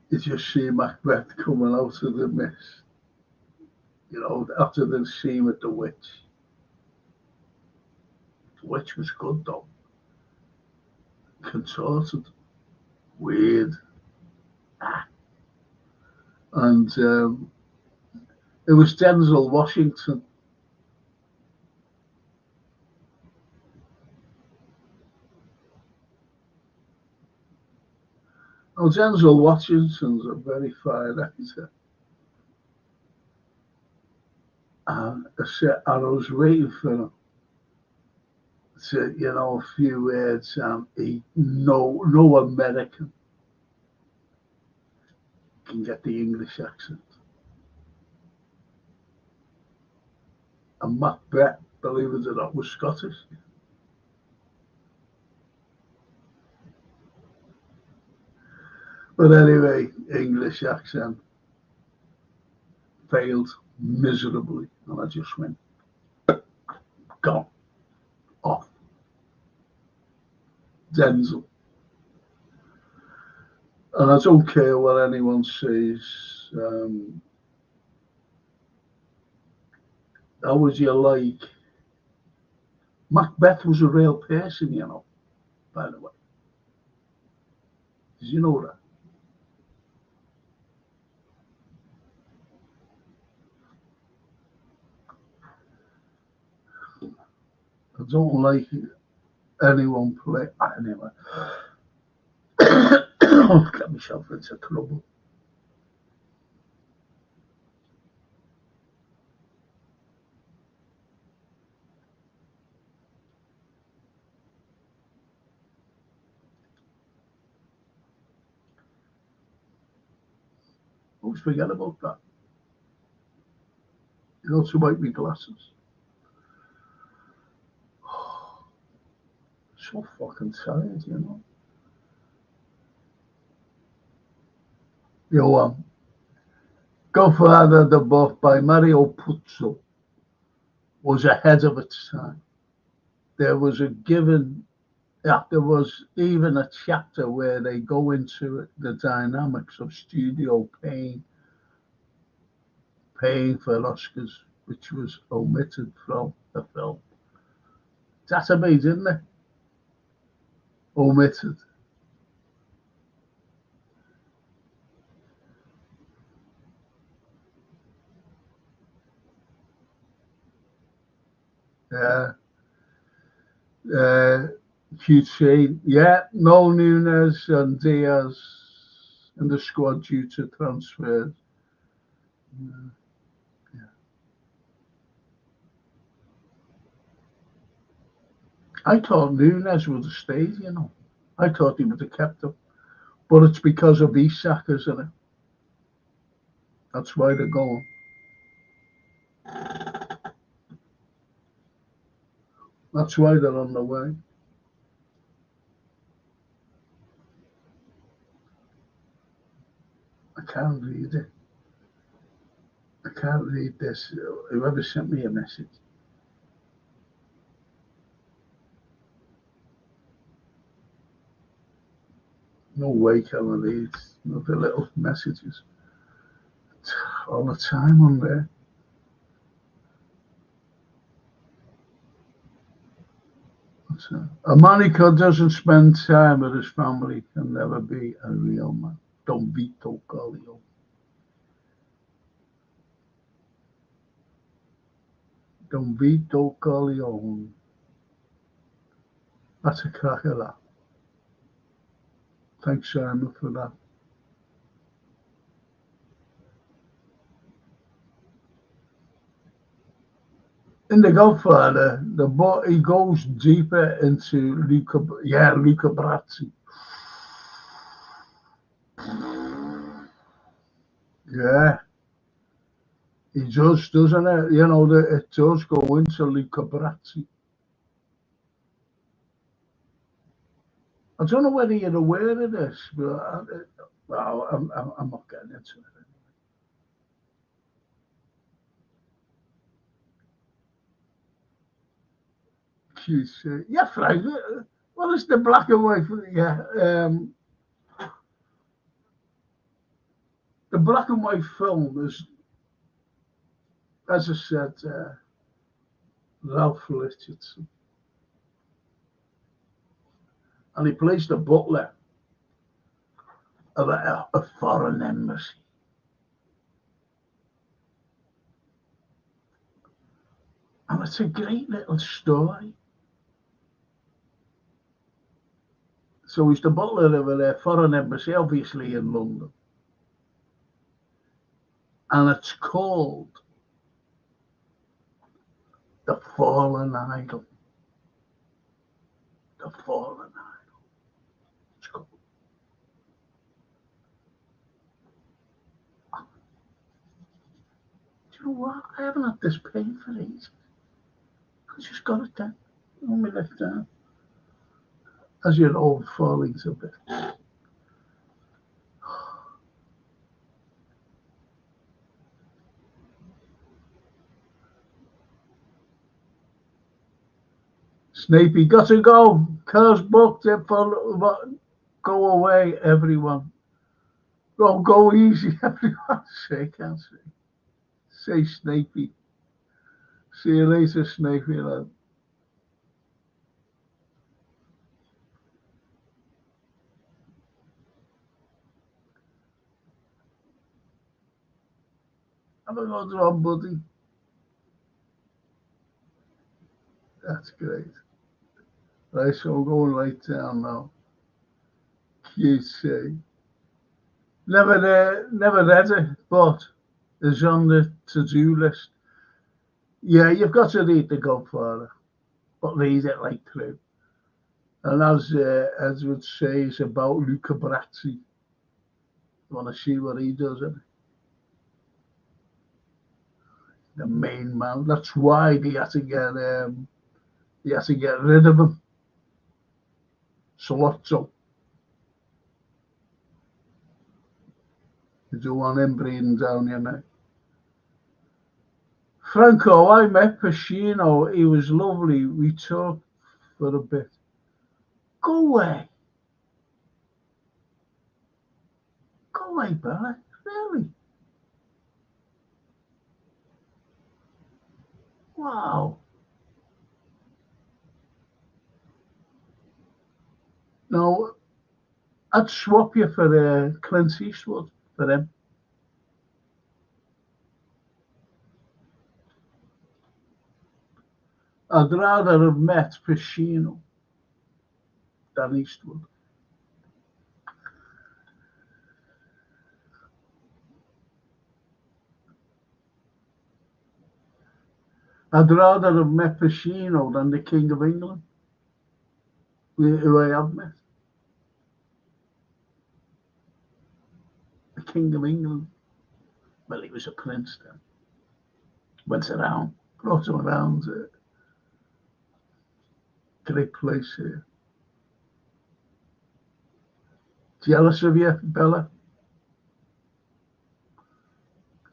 you just see Macbeth coming out of the mist, you know, after the scene with the witch. The witch was good though. Contorted, weird. And it was Denzel Washington. Oh, Denzel Washington's a very fine actor. And I was waiting for him to, you know, a few words, and no American can get the English accent. And Macbeth, believe it or not, was Scottish. But anyway, English accent failed miserably, and I just went, gone, off. Denzel. And I don't care what anyone says. How would you like? Macbeth was a real person, you know, by the way. Did you know that? I don't like anyone play. Anyway, get myself into trouble. Always forget about that. You know, to wipe my glasses. So fucking tired, you know. Godfather the book by Mario Puzo was ahead of its time. There was there was even a chapter where they go into the dynamics of studio paying for Oscars, which was omitted from the film. That's amazing, isn't it? Omitted. Yeah. Huge scene. Yeah, Noel Nunez and Diaz in the squad due to transfers. Yeah. I thought Nunez would have stayed, you know. I thought he would have kept him. But it's because of Isak, isn't it? That's why they're going. That's why they're on the way. I can't read it. I can't read this. Whoever sent me a message. No way can I read. No, the little messages all the time on there. A man who doesn't spend time with his family can never be a real man. Don Vito Corleone. Don Vito Corleone. That's a cracker, that. Thanks, Simon, for that. In The Godfather, he goes deeper into Luca Brasi. Yeah, he does, doesn't it? You know, it does go into Luca Brasi. I don't know whether you're aware of this, but I'm not getting into it. Yeah, Frank. What is the black and white? Yeah, the black and white film is, as I said, Ralph Richardson, and he plays the butler of a foreign embassy. And it's a great little story. So he's the butler of a foreign embassy, obviously in London. And it's called The Fallen Idol. The Fallen Idol. It's called. Do you know what? I haven't had this pain for ages. I just got it down. On my left arm. As your old fallings a bit. Snapey, got to go. Car's booked it for. Go away, everyone. Go easy, everyone. Can't say Snapey. See you later, Snapey, lad. Have a good job, buddy. That's great. Right, so I'm going right down now. QC. Never read it, but it's on the to-do list. Yeah, you've got to read The Godfather, but read it like through. And as would say, it's about Luca Brasi. You want to see what he does in it? The main man. That's why they had to get rid of him. Salotto. You don't want him breathing down your neck. Franco, I met Pacino. He was lovely. We talked for a bit. Go away. Go away, Billy. Really? Wow. No, I'd swap you for Clint Eastwood for him. I'd rather have met Pacino than Eastwood. I'd rather have met Pacino than the King of England, who I have met. The King of England. Well, he was a prince then. Went around, brought him around. Great place here. Jealous of you, Bella?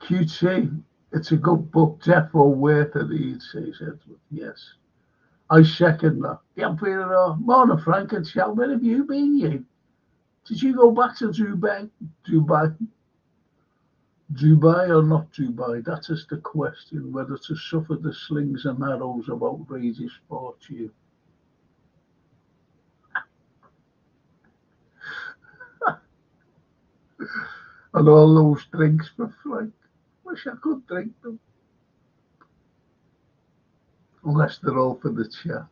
QT, it's a good book, defo worth it, he'd say, Edward. Yes. I second that. Yeah, Morning, Frank and Shell. Where have you been, you? Did you go back to Dubai, Dubai or not Dubai? That is the question. Whether to suffer the slings and arrows of outrageous fortune, and all those drinks for Frank. Wish I could drink them, unless they're all for the chat.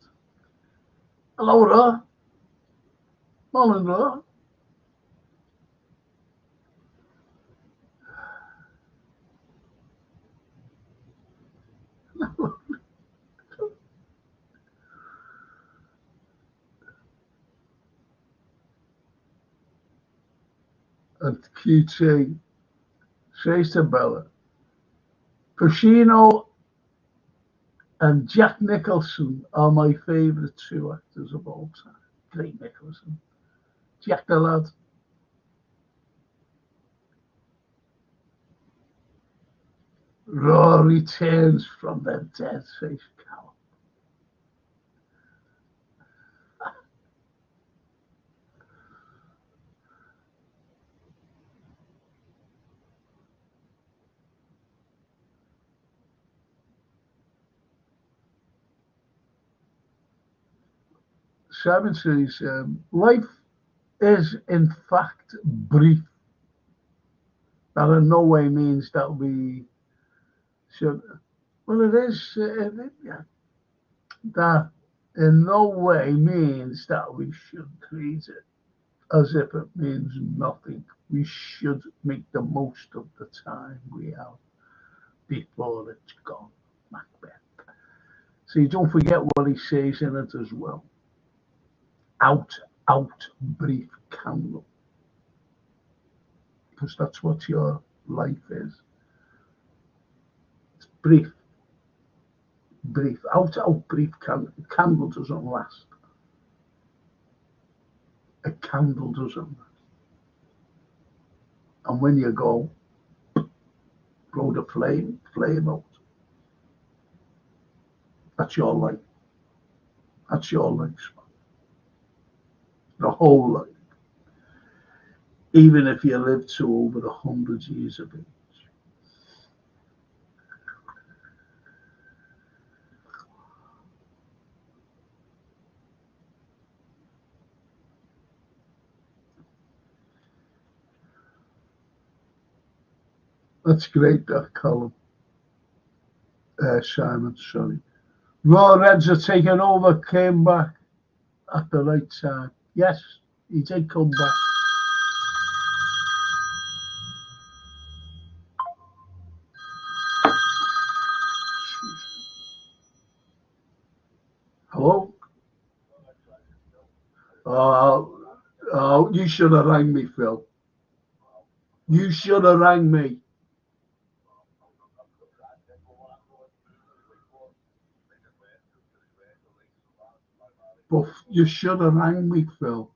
Hello, Ra. Morning, Ra. And QT says to Bella, Pacino and Jack Nicholson are my favourite two actors of all time. Great Nicholson. Jack the lad. Raw returns from the dead, says Cal. Simon says, life is in fact brief. That in no way means that we should. Well, it is. Yeah, that in no way means that we should treat it as if it means nothing. We should make the most of the time we have before it's gone. Macbeth. See, don't forget what he says in it as well. Out, brief candle. Because that's what your life is. It's brief. Out, brief candle. A candle doesn't last. A candle doesn't last. And when you go, blow the flame out. That's your life. That's your lifespan. The whole life. Even if you live to over 100 years of age. That's great, that column. Simon, sorry. Raw Reds are taking over, came back at the right time. Yes, he did come back. Hello? You should have rang me, Phil. You should have rang me. But you should have rang me, Phil.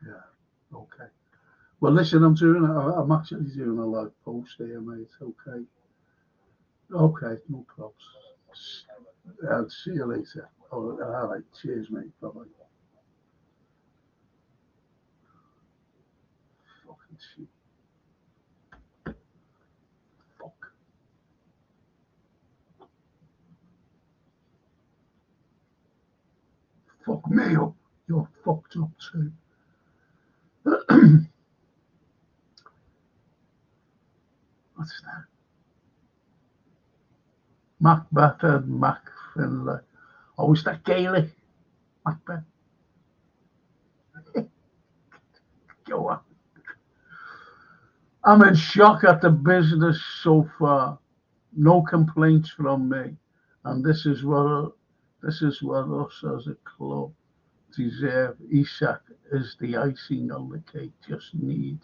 Yeah, okay. Well, listen, I'm actually doing a live post here, mate. Okay. Okay, no problems. I'll see you later. All right. Cheers, mate. Bye-bye. Fucking shit. Fuck. Fuck me up. You're fucked up too. What's that? Macbeth and Mac Finlay. Oh, is that Gaelic? Macbeth. Go on. I'm in shock at the business so far. No complaints from me. And this is what us as a club deserve. Isak is the icing on the cake. Just need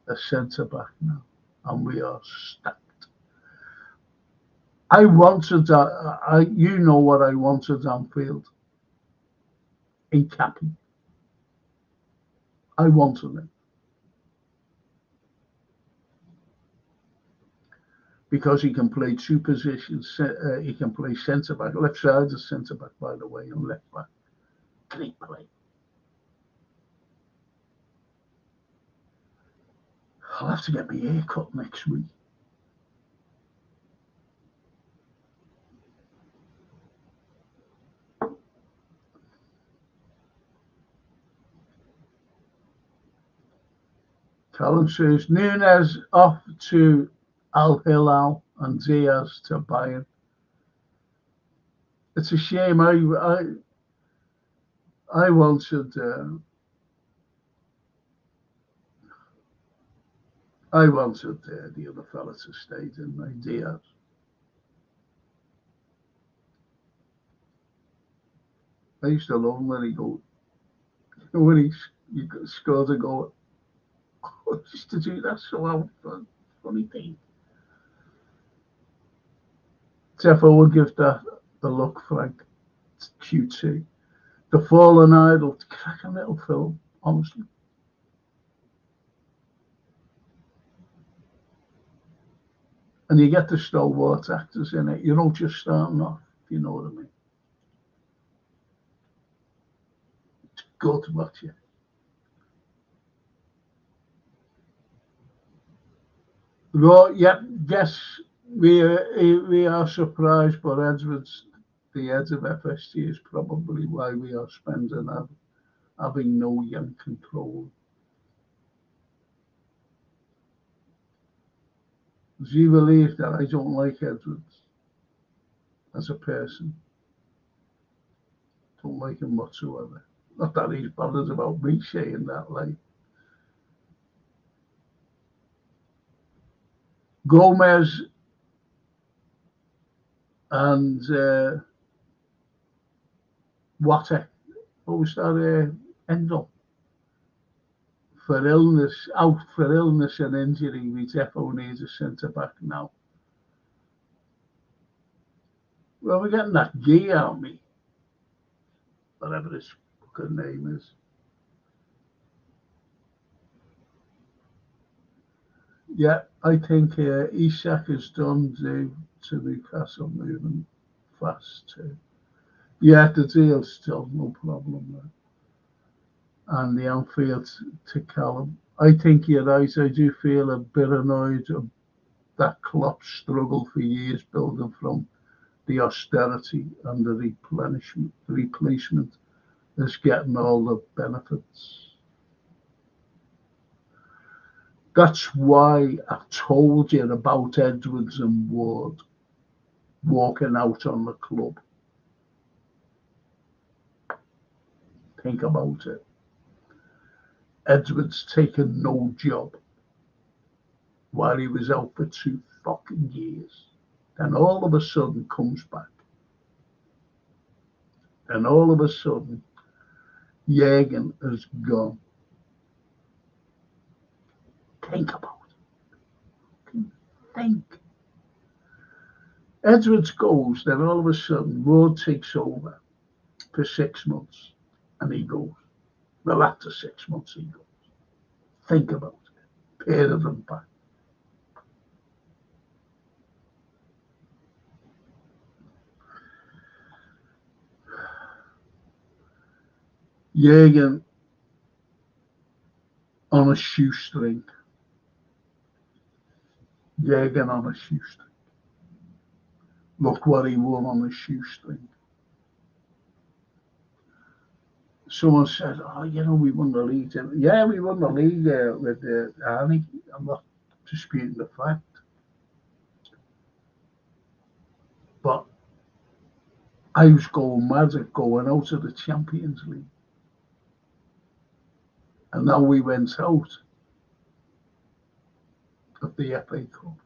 a centre back now. And we are stacked. I wanted that. You know what I wanted on field. In Cappy. I wanted it. Because he can play two positions. He can play centre back. Left side is centre back, by the way, and left back. Great play. I'll have to get my hair cut next week. Callum says Nunes off to Al Hilal and Diaz to Bayern. It's a shame. I wanted the other fella to stay, didn't I? Diaz. I used to love him when he scored a goal. I used to do that so often. Funny thing. Therefore, we'll give that the look, Frank. It's QT. The Fallen Idol, cracking little film, honestly. And you get the stalwart actors in it. You're not just starting off, if you know what I mean. It's good to watch it. Right, yeah, yes, we are surprised, but Edwards, the head of FSG, is probably why we are spending having no young control. Do you believe that I don't like Edwards as a person? Don't like him whatsoever. Not that he's bothered about me saying that, like. Gomez and Water, what was that? Endel. For illness, out for illness and injury, we definitely need a centre back now. Well, we're getting that G out me, whatever his fucking name is. Yeah, I think Isak is done due to Newcastle moving fast too. Yeah, the deal's still no problem there. And the Anfield to Callum. I think you're right. I do feel a bit annoyed that Klopp struggled for years building from the austerity and the replacement is getting all the benefits. That's why I told you about Edwards and Ward walking out on the club. Think about it. Edwards taking no job while he was out for 2 fucking years. Then all of a sudden comes back. And all of a sudden, Jürgen is gone. Think about it. Think. Edwards goes, then all of a sudden, Ward takes over for 6 months, and he goes. Well, after 6 months, he goes. Think about it. Pair of them back. Jürgen on a shoestring. Jürgen on a shoestring. Look what he won on a shoestring. Someone said, "Oh, we won the league." Yeah, we won the league with Arnie. I'm not disputing the fact. But I was going mad at going out of the Champions League. And now we went out of the FA Cup.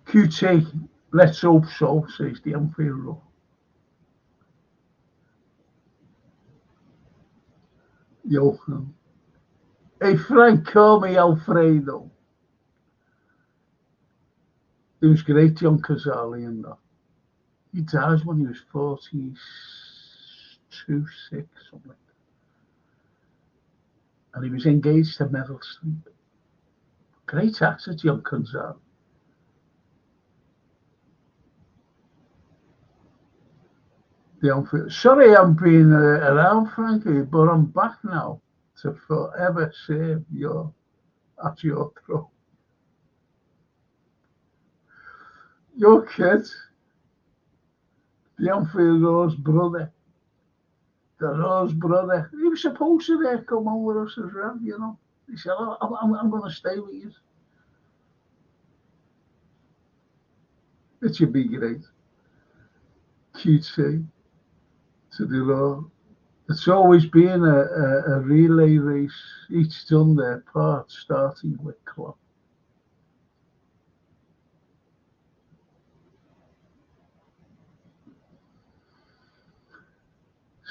QT, let's hope so, says the Anfield. Johan. Hey, Frank, call me Alfredo. It was great, John Cazali, and that. He died when he was 42, 6, something like that. And he was engaged to Meryl Streep. Great actor, John Cazali. Sorry I'm being around, Frankie, but I'm back now to forever save your at your throat. Your kid, the Anfield Rose brother, he was supposed to come on with us as well, you know. He said, oh, I'm going to stay with you. It should be great. QT to the law. It's always been a relay race, each done their part, starting with Klopp.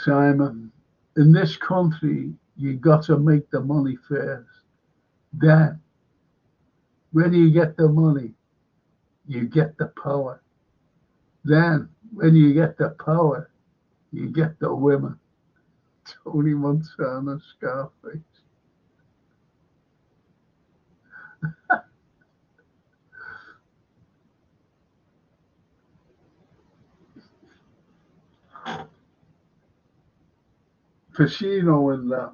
Simon, in this country, you got to make the money first. Then, when you get the money, you get the power. Then, when you get the power, you get the women. Tony Montana, Scarface. Pacino in that.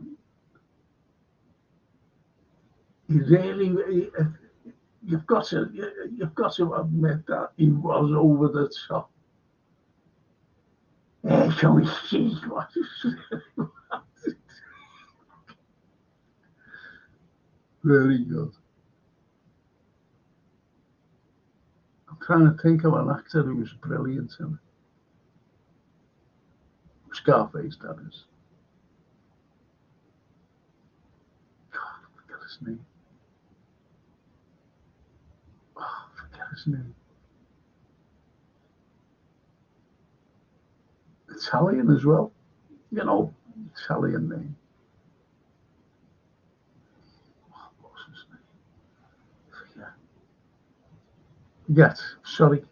You've got to admit that he was over the top. Can we see what? Very good. I'm trying to think of an actor who was brilliant in it. Scarface, that is. God, I forget his name. Oh, I forget his name. Italian as well. You know, Italian name. What was his name? Yes, sorry.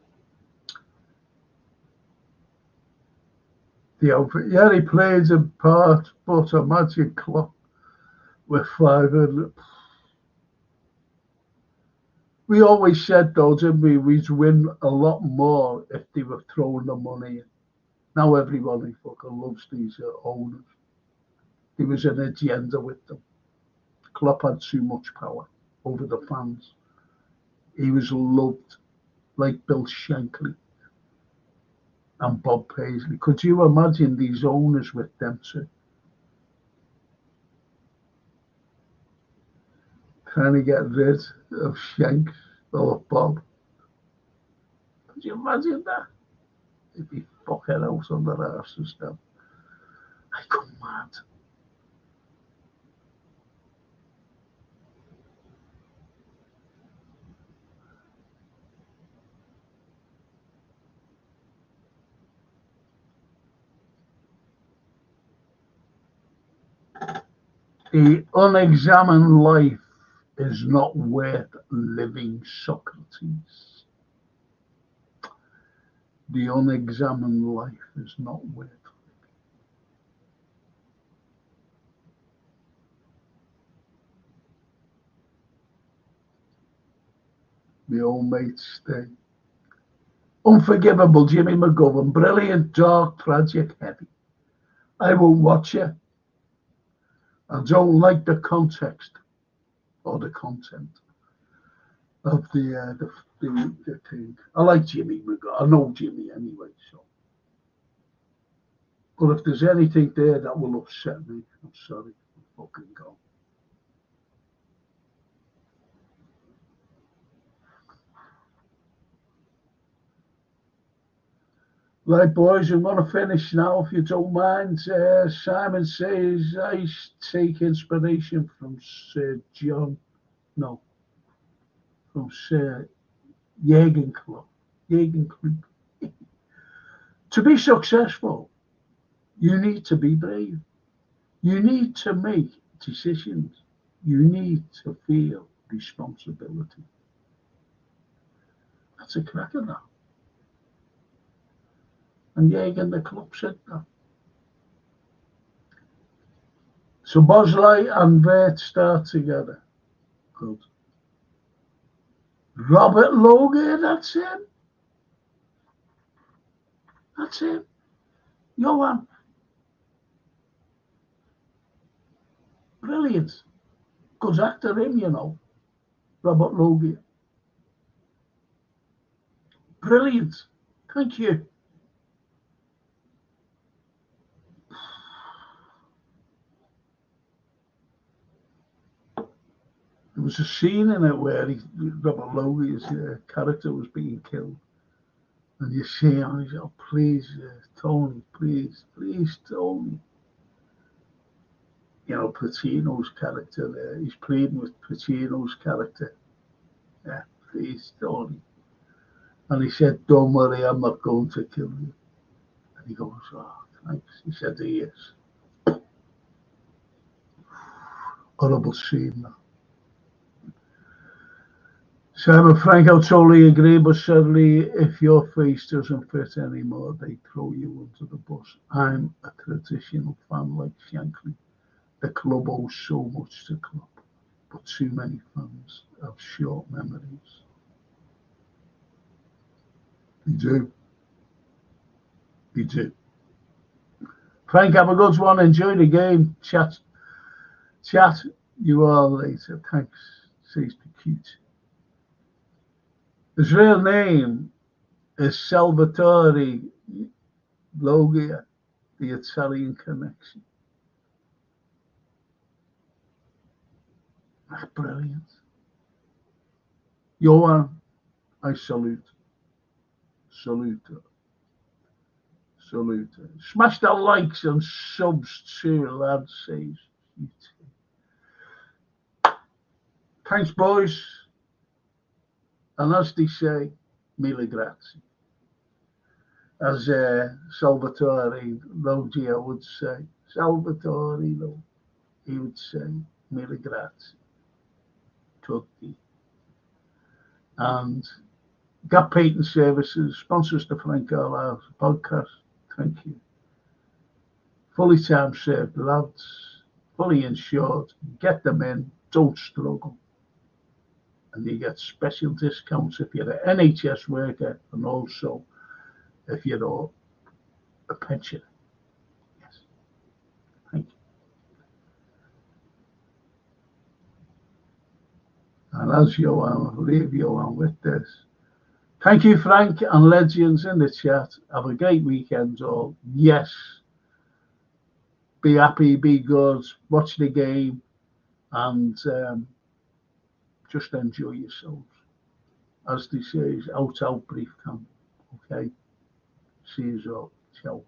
Yeah, he plays a part, but a magic clock with 500. We always said, though, didn't we? We'd win a lot more if they were throwing the money in. Now everybody fucking loves these owners. There was an agenda with them. Klopp had too much power over the fans. He was loved like Bill Shankly and Bob Paisley. Could you imagine these owners with them too? Trying to get rid of Shanks or Bob. Could you imagine that? They'd be fucking out on their arse and stuff. I go mad. The unexamined life is not worth living, Socrates. The unexamined life is not worth living. My old mate stay. Unforgivable, Jimmy McGovern. Brilliant, dark, tragic, heavy. I won't watch it. I don't like the context or the content of the thing. I like Jimmy McGovern. I know Jimmy anyway, so. But if there's anything there that will upset me, I'm sorry. I'll fucking go. Right, boys, I'm going to finish now, if you don't mind. Simon says, I take inspiration from Sir John, no, from Sir Jürgen Klopp. To be successful, you need to be brave. You need to make decisions. You need to feel responsibility. That's a cracker, that. And Jürgen the Klopp said that. So Bosley and Vert start together. Good. Robert Logan, that's him. That's him. Johan, brilliant. Good actor, him, you know. Robert Logie. Brilliant. Thank you. There was a scene in it where Robert Logie's character was being killed. And you see him, he's oh, please, Tony, please, Tony. You know, Pacino's character there. He's pleading with Pacino's character. Yeah, please, Tony. And he said, don't worry, I'm not going to kill you. And he goes, oh, thanks. He said, he is. Horrible scene. Simon Frank, I totally agree, but certainly if your face doesn't fit anymore, they throw you under the bus. I'm a traditional fan like Shankly. The club owes so much to club, but too many fans have short memories. They do. They do. Frank, have a good one. Enjoy the game. Chat. You all later. Thanks. Says the cute. His real name is Salvatore Logia, the Italian connection. That's brilliant. Johan, I salute. Salute. Smash the likes and subs too, lads, says thanks, boys. And as they say, mille grazie. As Salvatore Logia would say, Salvatore Lo, he would say, mille grazie. Tutti. And Gap Patent Services sponsors the Frank Carlyle podcast. Thank you. Fully time served, lads. Fully insured. Get them in. Don't struggle. And you get special discounts if you're an NHS worker and also if you're a pensioner. Yes. Thank you. And as Johan, I'll leave Johan with this. Thank you, Frank and legends in the chat. Have a great weekend, all. Yes. Be happy, be good, watch the game, and just enjoy yourselves. As they say, out brief camp. Okay? See you all. Ciao.